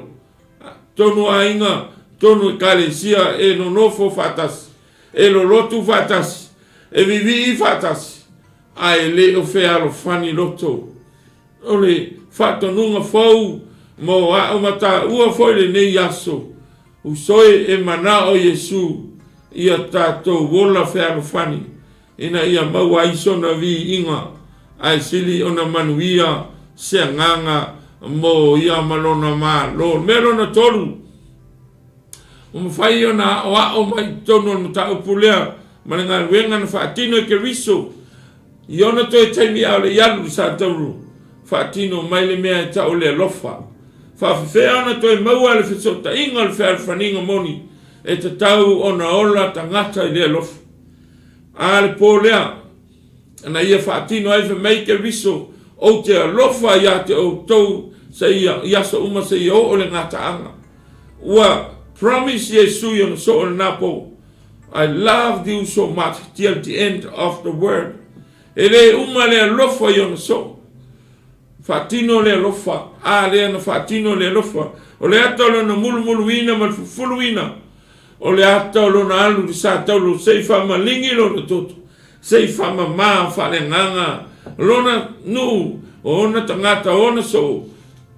Tonu ainga, tonu e kalesia e no nofo whatasi. E lo lotu whatasi. E vivi i whatasi. Ai le o whealo whani loto. Ole whatonunga fau. Mo a o mata ua foile nei aso. Usoi e mana o Yesu. Ia tātou wola whealo whani. Ina ia maua iso na vi inga. Ai sili ona manuia. se nganga mo ia malona ma lo melona tolu o mafai ona o mai tono no ta upulea mananga wenga na fatino ke riso iona to e taimi ale yalu sa tauru fatino mai le mea ta ole lofa fa fe ona to e mau ale fisota inga le fer faninga moni e te tau ona ola tangata i le lofa ale polea na ia fatino ai fe mai ke riso o te lofa ia te o tau sa ia sa uma sa ia o le ngata anga ua promise Yesu yon so o napo I loved you so much till the end of the world ele uma le lofa yon so fatino le lofa le na fatino le lofa o le atolo na mulmuluina mal fuluina o le atolo na alu di sa tolo sei fa malingi lo na toto sei fa ma fa le nganga lona nu ona tangata ona so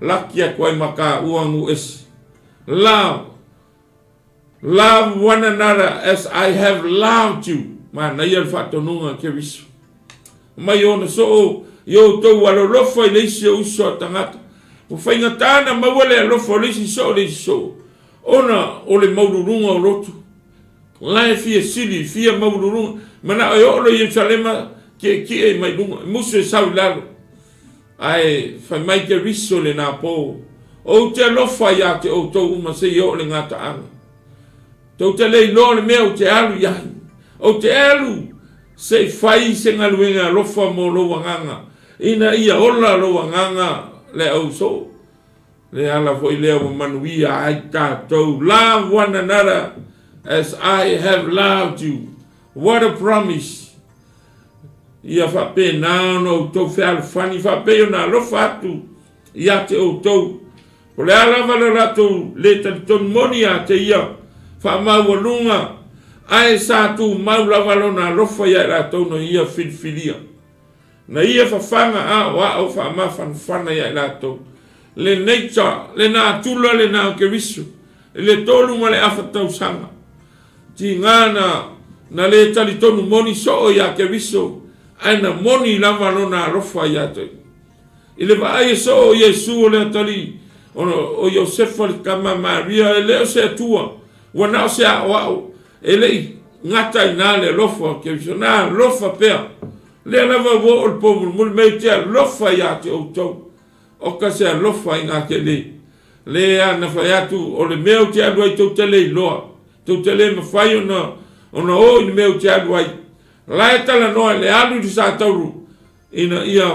lakia koe maka uangu es love one another as I have loved you mana ia fatonunga ke visu mai ona so yo to walo lofa i leisi o uso tangata o whainga tāna mawale a lofa o leisi so ona o le maururunga o rotu lai fia sili fia maururunga mana o olo i Yerusalema ke e mai lunga musu e sau lalo ai fai mai ke riso le nā pō o te lofa ia te o tau uma se i o le ngata anga tau te lei lo le mea o te alu iahi o te alu se fai se ngaluenga lofa mo lo wanganga ina ia ola lo wanganga le au so le ala foi le o manuia ai tātou love one another as I have loved you what a promise ia whape nā no tau whialu whani whape o nā lofa atu ia te o tau o le ala wala ratou le talitonu moni a te ia whamau alunga ai sa tu mau lawalo na lofa ia ratou no ia filfilia na ia whawhanga a wa o whamawhanwhana ia ratou le nature le nā tula le nā ke risu le tolu ma le awhatau sanga ti ngana na le talitonu moni so o ia ke risu ai na moni lawalo na lofa ia te ile va ai so o Yesu o le tali o Yosefa le kama Maria e leo se tua wana o se a wao ele ngata ina le lofa ke visona lofa pea le lava wo o pomo mul meite lofa ia te o tau o ka se lofa ina ke le ana fa ia tu o le meu te alu ai tau tele loa tau tele ma fai ona o ni meu te alu ai la e tala noa le alu di sa tauru ina ia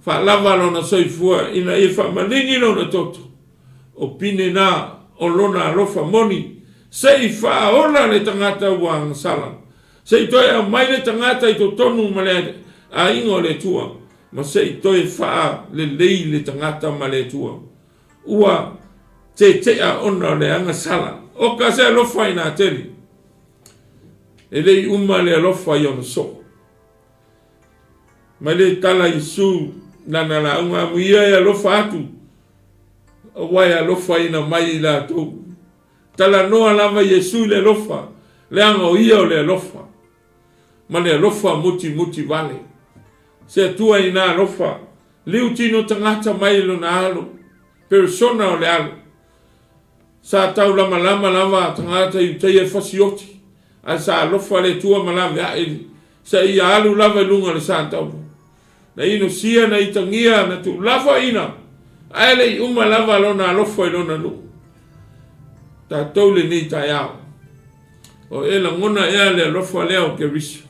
fa lava lona soifua ina ia fa malingi lona toto o pine na o lona lofa moni sei fa ola le tangata wang salam sei toi a mai le tangata i to tonu male a ingo le tua ma sei toi fa le lei le tangata male tua ua te a ona le anga salam o ka se lofa ina teli ele uma le lofa yon so ma le tala Yesu nana la unga muia ya lofa atu wai a lofa ina mai la tu tala noa lava Yesu le lofa le anga o ia o le lofa ma le lofa muti vale se tua ina lofa liu tino tangata mai lo na alo persona o le alo sa tau lama tangata i te e fasioti a sa lofa le tua malame a ili sa ia alu lava lunga le sa tau na ino sia na itangia na tu lava ina aele uma lava lona lofa i lona lu ta tau le ni ta iau o ela ngona ea le lofa leo ke risi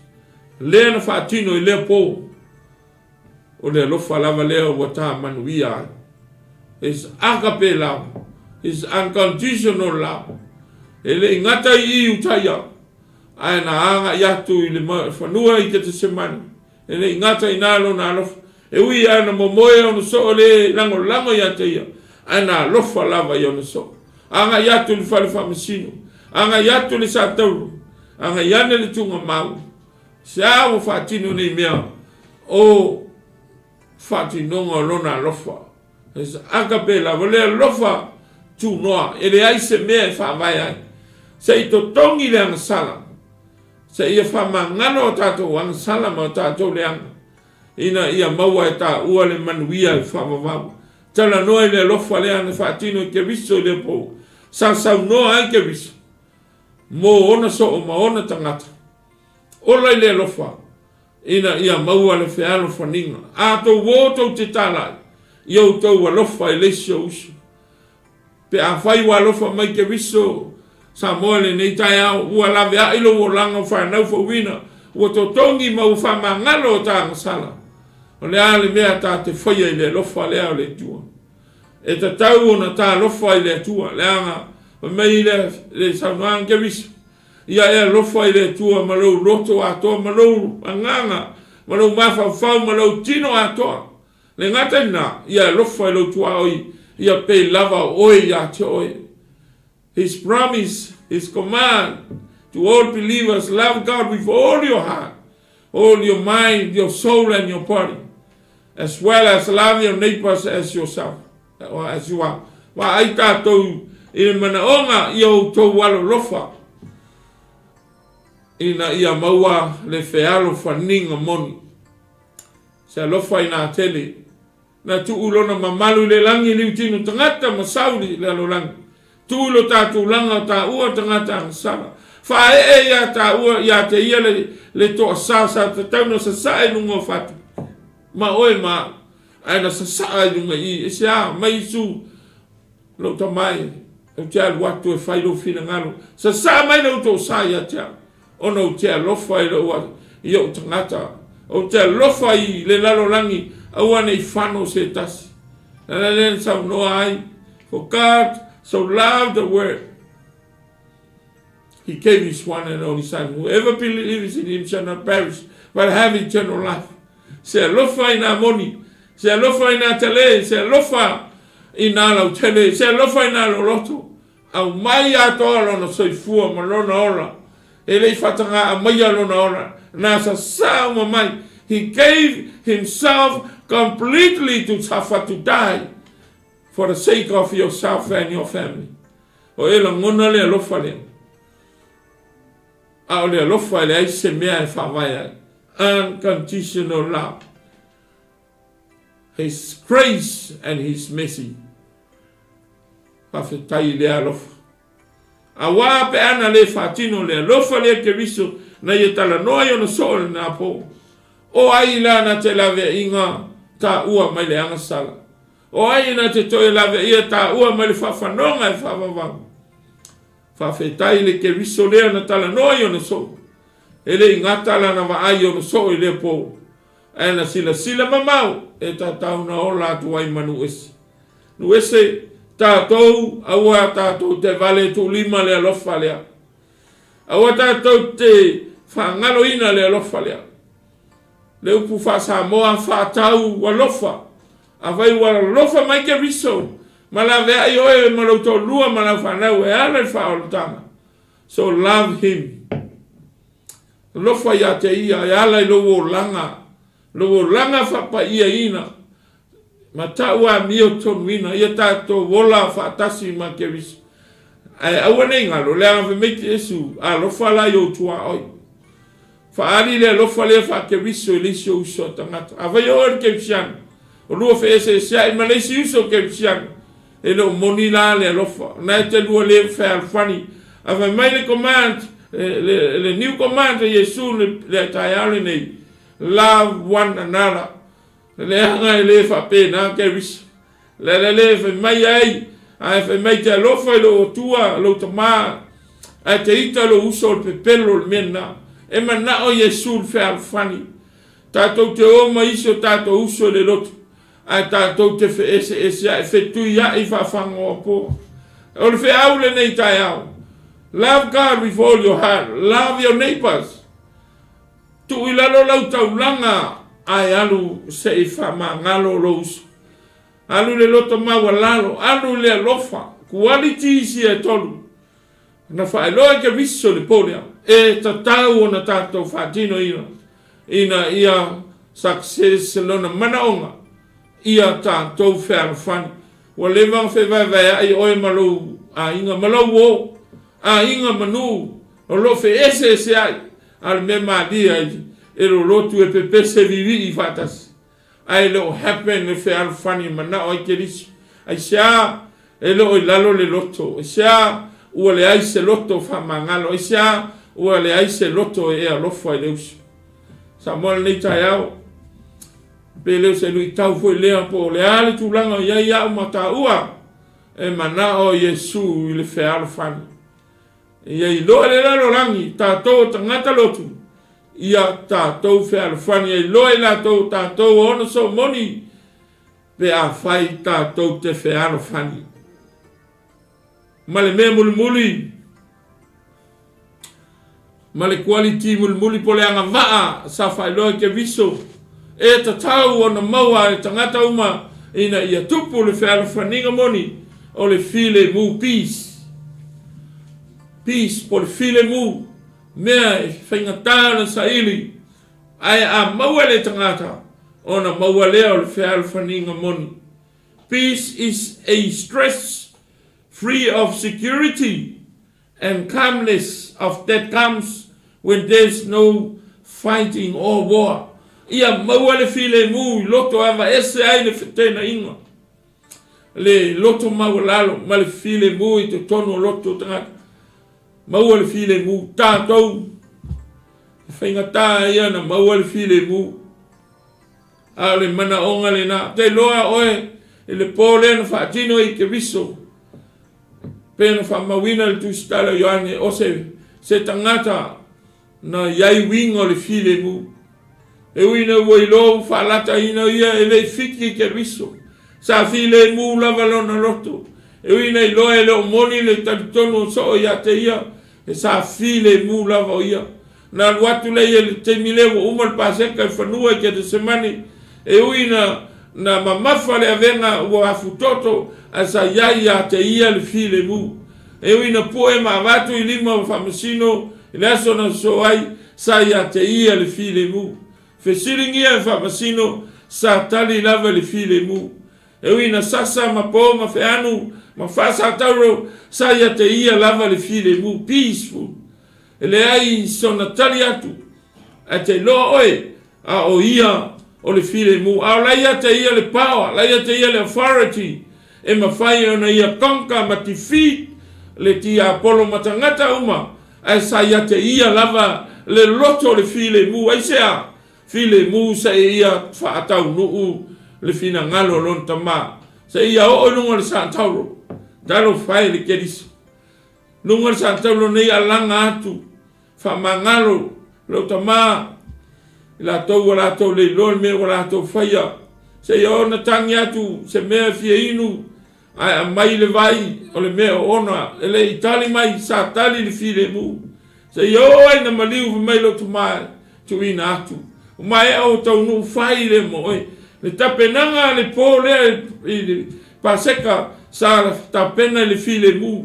le na fatino i le po o le lofa lava leo wata manuia is agape love is unconditional love ele ingata i utaya ai na anga yatu i le whanua i te semana ele ingata i nalo na lofa e ui ana momoe ono so le lango ia te ia ai na lofa lava i ono so anga yatu le fale whamasino anga yatu le satauru anga yane le tunga mau se awo whatino nei mea o whatinonga lona lofa is agape lava le lofa tu noa ele ai se mea whawai ai se i to tongi le anga sala se ia whamangano o tātou anga sala ma o tātou le anga ina ia maua e tā ua le manuia e whamawau. Tala noa le lofa lea ne whaatino ke viso le po. Sau noa ai ke viso. Mo ona so o maona tangata. Ola le lofa. Ina ia maua le whialo whaninga. A tau woto te tālai. Iau tau wa lofa i leisio usu. Pe a whai wa lofa mai ke viso. Sa moa le nei tai au. Ua lawe a ilo o langa whanau whawina. Ua to tongi mau whamangalo o tā ngasala. O le ale mea tā te whaia i le lofa lea o le tua. E ta tau o na tā lofa i le tua. Le anga. O mei le saunoang ke viso. Ia e lofa i le tua malou roto atoa. Malou anganga. Malou mawhawhau. Malou tino atoa. Le ngata ina. Ia lofa i lo tua oi. Ia pe lava oi ia te oi. His promise, his command to all believers, love God with all your heart, all your mind, your soul, and your body, as well as love your neighbors as yourself, or as you are. Wa ai tātou i manaonga i au tau walo lofa. Ina ia maua le whialo whaninga moni. Se lofa i nā tele. Na tu ulona mamalu le langi liu tino tangata masauri le alo langi. Tu ulo tātou langa tā ua tangata ang sara. Whae e ia tā ua ia te ia le toa sasa ta tauna sa sae nunga Fatu. Ma oe ma aina sa sae nunga i. E se a mai su lo ta mai. O te alu watu e whairo whina ngalo. Sa sae mai lau tō sa ia te a. Ona o te alofa i lau i au tangata. O te alofa i le lalo langi. Aua nei whano se tasi. Nana len sau noa ai. For God so loved the world. He gave his one and only son. Whoever believes in him shall not perish, but have eternal life. Se alofa i nā moni. Se alofa i nā tele. Se alofa i nā lau tele. Se alofa i nā lau roto. Au mai atoa lona soifua ma lona ora. E lei whatanga a mai a lona ora. Nā sa sao mai. He gave himself completely to suffer, to die, for the sake of yourself and your family. O e la ngona le alofa le. A o le alofa le ai se mea e whawai. Unconditional love. His grace and his mercy. Whawhetai le alofa. A wā pe ana le whatino le alofa le ke viso na i tala noa i ona soole na po. O ai la na te lawe inga ta ua mai le angasala. O ai na te toe lawe ia ta ua mai le whawhanonga e whawawang. Whawhetai le ke viso lea na tala noa i ona so. E le ingata la na wa ai ona so i le po. E na sila mamau e ta tauna o la tu ai manu esi. Nu ese tātou, aua tātou te vale tu lima le alofa lea. Aua tātou te whangalo ina le alofa lea. Le upu whasa moa whātau wa lofa. A vai wa lofa mai ke riso. Ma la vea i oe ma lau tō lua ma lau whanau e ala i whaolotanga. So love him. Lofa ia te ia e ala i lowo langa. Lowo langa whapa ia ina. Ma taua mio tonuina. Ia tātou wola whaatasi ma ke riso. Ai aua nei ngalo. Le anga whameiti esu. A lofa la i o tua oi. Whaari le lofa le wha ke riso i leisio uso tangata. A vai o ke visian. O lua wha ese sia i ma leisi uso ke visian. E lo moni la le lofa. Na te lua le wha alfani. A vai mai le command. Le new command e Yesu le taiale nei. Love one another. Le hanga e le wha pe na ke riso. Le wha mai ai. A wha mai te lofa i lo tua. Lo tamaa. A te ita lo uso le pepelo le mena. E mana o Yesu fe alfani. Tātou te oma iso tātou uso le loto. A tātou te fe ese a fe tuia i whawhanga o po. O le fe au le nei tai au. Love God with all your heart. Love your neighbors. Tu ilalo lau taulanga ai alu se i whamangalo lo uso. Alu le loto maua lalo. Alu le alofa. Quality isi e tolu. Na whaeloa ke viso le polea. E tatau o na tātou whatino ina. Ina ia success lona manaonga. Ia tātou whaarafani. Wa lewang whewai ai oe malou. A inga malou o. A inga manu. O lo whe ese ai. Al me maadia ai. E lo lotu e pepese vivi i whatasi. ai lo happen le fe alfani mana o keris ai sia e lo lalo le loto sia ua le ai se loto fa mangalo sia ua le ai se loto e a lofo e leus sa mo le tai au pe le se lui tau foi le po le ale tulanga ia mata ua e mana o Yesu le fe alfani ia i lo le lalo rangi tatou tangata lotu ia tatou fe alfani i lo e la tatou ono so moni pe a fai tatou te fe alfani ma le mea mulimuli ma le quality mulimuli po le anga vaa sa fai loa ke viso e tatau ona maua e tangata uma ina ia tupu le fe alfaninga moni o le file mu peace po le file mu mea e whaingatā na saili ai a maua le tangata ona maua lea o le fe alfaninga moni. Peace is a stress free of security and calmness of that comes when there's no fighting or war. Ia maua le file mu loto ava ese ai le fetena inga. Le loto maua lalo ma le file mu i te tono loto tangata. Maua le file mu tātou. Whaingatā ia na maua le file mu. A le mana onga le na. Te loa oe e le pōle na whaatino i ke viso. Pena whamawina le tūstala Ioane o se tangata na iai wingo le file mu. E wina ui lo whalata ina ia e le fiki ke viso. Sa file mu lava lona roto. E wina i loa e leo moni le taritono so o ia te ia. E sa file mu lava o ia. Na watu le ia le te milewo umal paseka e whanua ke te semani. E wina na mamafa le avenga ua afutoto a sa iai a te ia le file mu. E wina poe ma watu i lima o whamasino i le aso na so ai sa ia te ia le file mu. Fesiringia e whamasino sa tali lava le file mu. E wina sasa ma po ma feanu ma whasa tauro sa ia te ia lava le file mu. Peaceful. E le ai sona tali atu a te loa oe a o ia o le file mu. A la ia te ia le power, la ia te ia le authority. E ma whai ona ia konka ma ti feet le ti apolo matangata uma. A sa ia te ia lava le loto le file mu. Ai sea file mu sa ia whaatau nuu le fina ngalo lon tama. Sa ia o nunga le santauro. Dalo whai le kerisi. Nunga le santauro nei alanga atu. Whamangalo lo tama. La tau wala tau le lol me wala tau whaia. Se ia ona tangi atu se mea fia inu. Ai a mai le vai o le mea ona. Ele i tali mai sa tali le file mu. Se ia oai na maliu mai lo tuma tu ina atu. Mai au tau nu whai le mo oi. Le tapenanga le po le paseka sa tapena le file mu.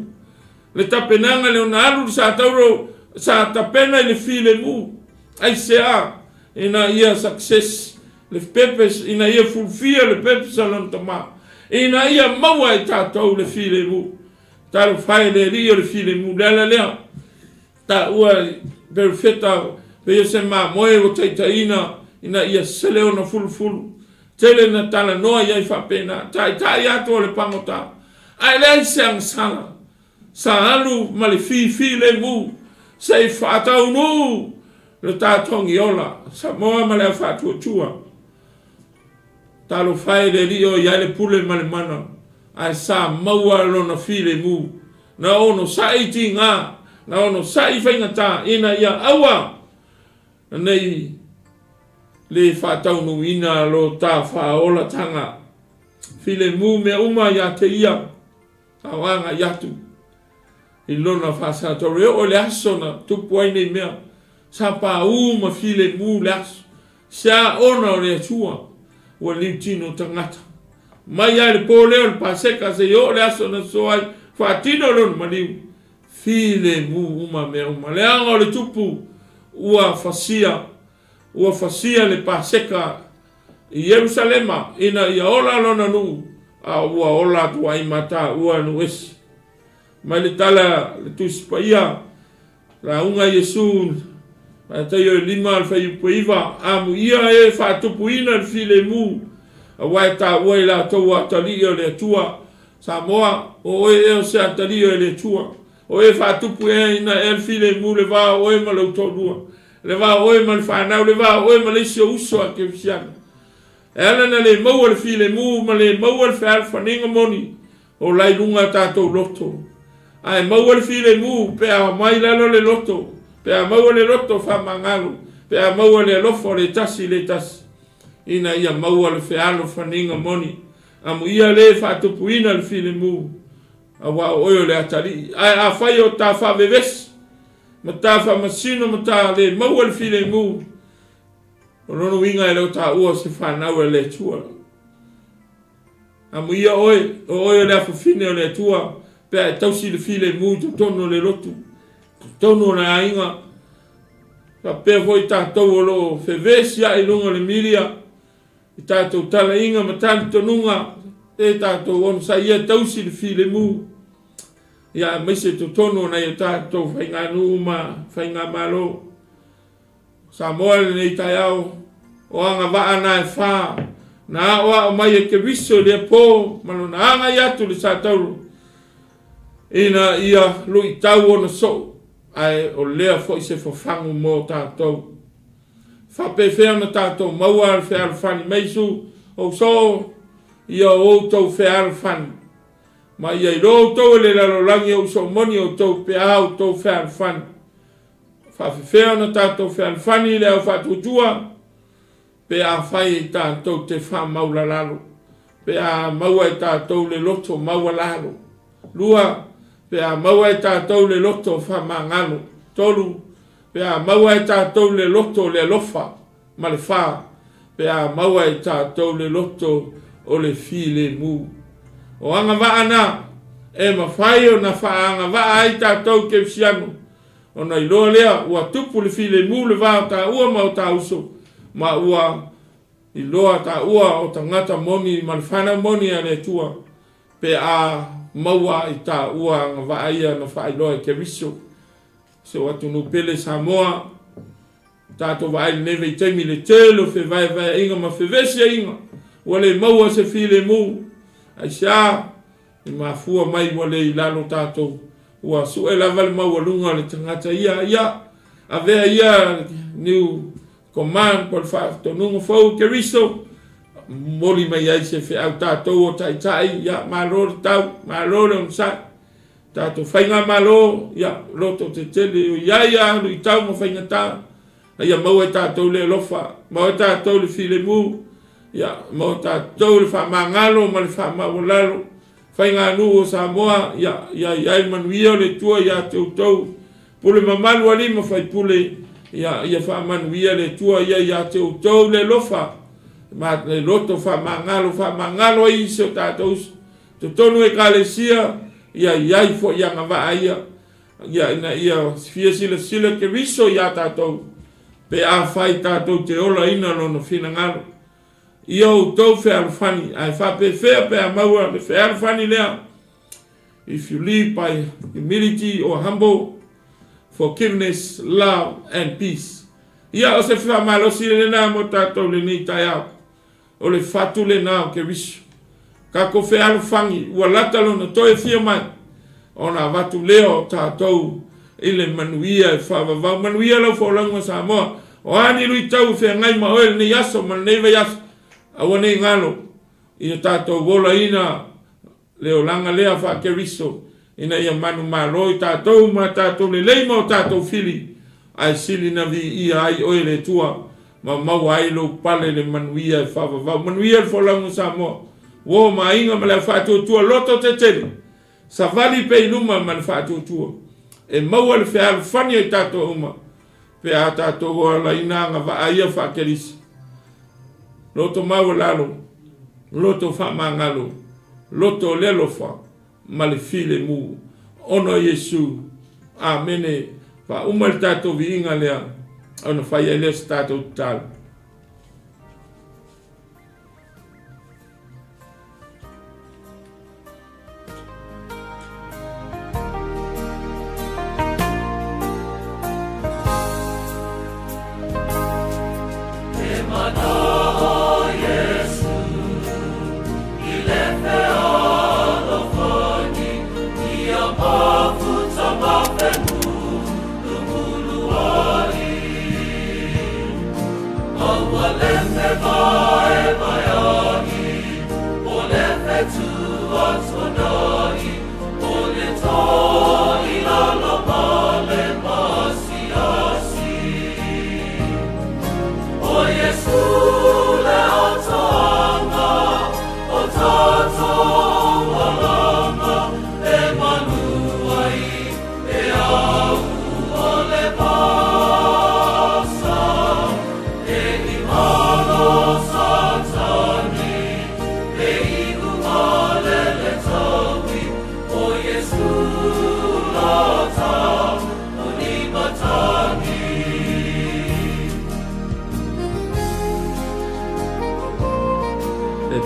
Le tapenanga le ona alu sa tauro sa tapena le file mu. Ai sea ina ia success le purpose ina ia fulfill le purpose alon tama. Ina ia maua e tātou le file mu. Taro whai le rio le file mu. Lea lea. Ta ua perfeta pe ia se maa moe o taitaina ina ia sele ona fulufulu. Tele na tala noa iai whapena. Tai ato le pangota. Ai lea se angsana. Sa anu ma le file mu. Sei whaatau nu. Le tātongi ola. Sa moa ma lea whātua tua. Talo whai le rio iai le pule ma le mana. Ai sa maua lona file mu. Na ono sa iti ngā. Na ono sa i whaingata ina ia awa. Nei le whātau nu ina lo tā whaola tanga. File mu mea uma ia te ia. Awanga iatu. I lona whāsātou reo o le aso na tupu ai nei mea. Sa pā uma file mu le aso. Sia ona o le atua. Ua liutino tangata. Mai ai le pō leo le pāseka se o le aso na so ai. Whātino lona maliu. File mu uma mea uma. Le anga o le tupu. Ua fasia le paseka i Jerusalema ina ia ola lona nu a ua ola tua i mata ua nu esi mai le tala le tusipaia la unga Yesu ma tayo lima al fayu puiva amu ia e whatupu ina le file mu Awai ta ua la tau atali o le tua. Samoa, o e se atali o le tua. O e whatupu ina e file mu le wā o e ma lau tōrua. Le wā o e ma le whanau, le wā o e ma le isi o uso a ke visiana. E ala na le maua le file mu, ma le maua le whaal whaninga moni. O lai lunga tātou loto. Ai maua le file mu, pe a mai lalo le loto. Pe a maua le loto whamangalo. Pe a maua le lofo le tasi le tasi. Ina ia maua le whaalo whaninga moni. Amu ia le whatupu ina le file mu. A wā oio le atari. Ai a whai o tā whawewesi. Ma tā whamasino ma tā le maua le file mu. O nono inga e leo tā ua se whanau e le tua. Amu ia oe, o oio le awhawhine o le tua. Pea e tausi le file mu to tono le lotu. Tono na ainga. Ka pea foi tātou o lo whewesi a ilunga le miria. I tātou tala inga ma tātou tonunga. E tātou on sa ia tausi le file mu. Ia maise to tono na ia tātou whainga numa, whainga malo. Sa moa le nei tai au. O anga waa na e wha. Na oa o mai e ke viso le po. Malo na anga iatu le sa tauru. Ina ia lui tau o na so. Ai o lea fo i se fofangu mo tātou. Whape whea na tātou maua al whea al whani meisu. O so ia o tau whea al whani. Ma ia i ro tau le lalo langi o so moni o tau pea au tau whea al whani. Whape whea na tātou whea al whani leo whatutua. Pea whai tātou te wha maula lalo. Pea maua i tātou le loto maua lalo. Lua. Pea maua e tātou le loto wha mangalo. Tolu. Pea maua e tātou le loto le lofa. Ma le wha. Pea maua e tātou le loto o le file mu. O anga waa na. E ma whai o na wha anga waa ai tātou ke visiano. O na iloa lea. Ua tupu le file mu le wā o tā ua ma o tā uso. Ma ua iloa tā ua o tā ngata moni. Ma le whana moni a le tua. Pea maua i tā ua ngā waaia na whailoa ke viso. Se watu nupele Samoa. Tātou waai newe i teimi le telo whe vai inga ma whe vese inga. Wale maua se file mu. Ai sea. I mafua mai wale i lalo tātou. Ua su e lava le maua lunga le tangata ia. A vea ia new command por whaatonunga whau ke viso. Moli mai ai se fe au tātou o tai ia malore tau, malore on sa. Tātou whainga malo, ia loto te tele o ia lui tau mo whainga tā. Ia maua tātou le lofa, maua tātou le file mu, ia maua tātou le whamangalo, ma le whamawalalo. Whainga anu o Samoa, ia manuia le tua, ia te utou. Pule mamalu alima whai pule, ia whamanuia le tua, ia te utou le lofa. Ma le loto whamangalo i se o tātou. Te tonu e kālesia, ia fo ia ngā waaia. Ia fia sila ke viso ia tātou. Pe a whai tātou te ola ina no whina ngaro. Ia o tau whea alwhani. Ai whape whea pe a maua le whea alwhani lea. If you live by humility or humble, forgiveness, love and peace. Ia o se whea malosi le nā mo tātou le ni tai au. O le fatu le nao ke visu. Ka ko whea alwhangi, ua latalo na toe fia mai. O na watu leo tātou ile manuia e whawawau. Manuia lau whaolangua Samoa. O ani lui tau whea ngai ma oe ni yaso, ma neiva yaso. Awa nei ngalo. Ia tātou wola ina leo langa lea wha ke viso. Ina ia manu maroi tātou ma tātou le leima o tātou fili. Ai sili na vi ia ai oe le tua. Ma mau ai lo pale le manuia e whawawau. Manuia le whaolangua Samoa. Wo ma inga ma le whātua loto te tele. Sa vali pe iluma ma le whātua. E maua le whea alwhani e tātou uma. Pea tātou o la inanga wa aia whakerisi. Loto maua lalo. Loto whamangalo. Loto lelo wha. Ma le file mu. Ono Yesu. Amene. Wa umal tātou vi inga lea. Ono whai eles tātou tālu.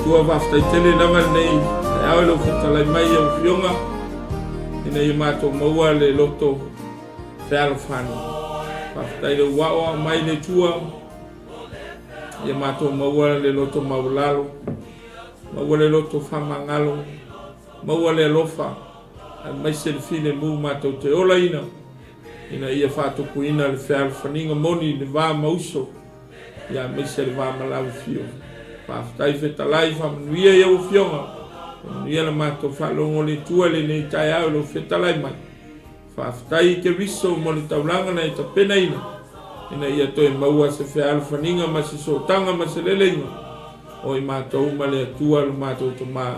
Tua waftai tele lava nei e au lo whetalai mai au whionga ina i mātou maua le loto whealo whanu waftai le wawa mai le tua i mātou maua le loto maulalo maua le loto whamangalo maua le alofa mai se le fine mu mātou te ola ina ia whātuku ina le whealo whaninga moni le wā mauso ia mai se le wā malawi fio Whaftai whetalai whamanuia i au whionga. Whamanuia la mātou whalongo le tua le nei tai au lo whetalai mai. Whaftai ke viso mo le taulanga nei ta pena ina. Ina ia toi maua se whealo whaninga ma se sotanga ma se leleinga. O i mātou ma le tua lo mātou to mā.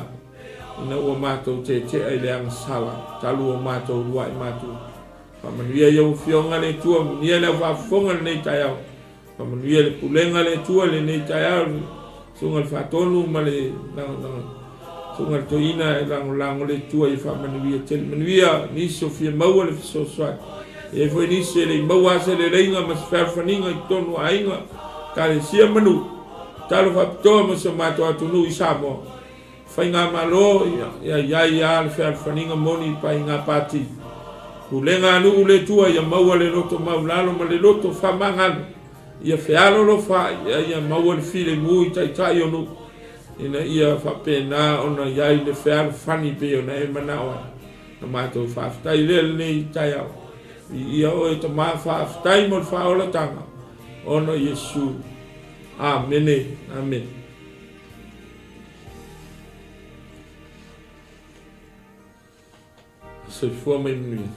Ina ua mātou te ai le anga sala. Talu o mātou lua i mātou. Whamanuia i au whionga le tua. Nia le whafonga le nei tai au. Whamanuia le pulenga le tua le nei tai au. Sungal Fatonu ma le sungal toina e lango le tua i whamanuia tele manuia niso fia maua le fisoswai e foi niso le maua se le reinga ma se whawhaninga i tonu ainga ka le sia manu talo whapitoa ma se mato atunu i Samoa whai ngā malo ia le whawhaninga moni pa i ngā pati kulenga anu le tua ia maua le loto maulalo ma le loto whamangano ia whealo lo wha, ia maua le file mui tai onu ina ia whapena ona iai le whealo whani pe ona e manawa na mātou whaftai lele nei tai au ia o e ta maa whaftai mo le whaola tanga ona Yesu Amene Amen Soifua mai mui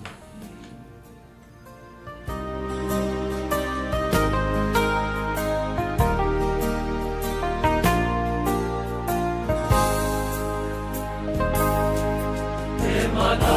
Emana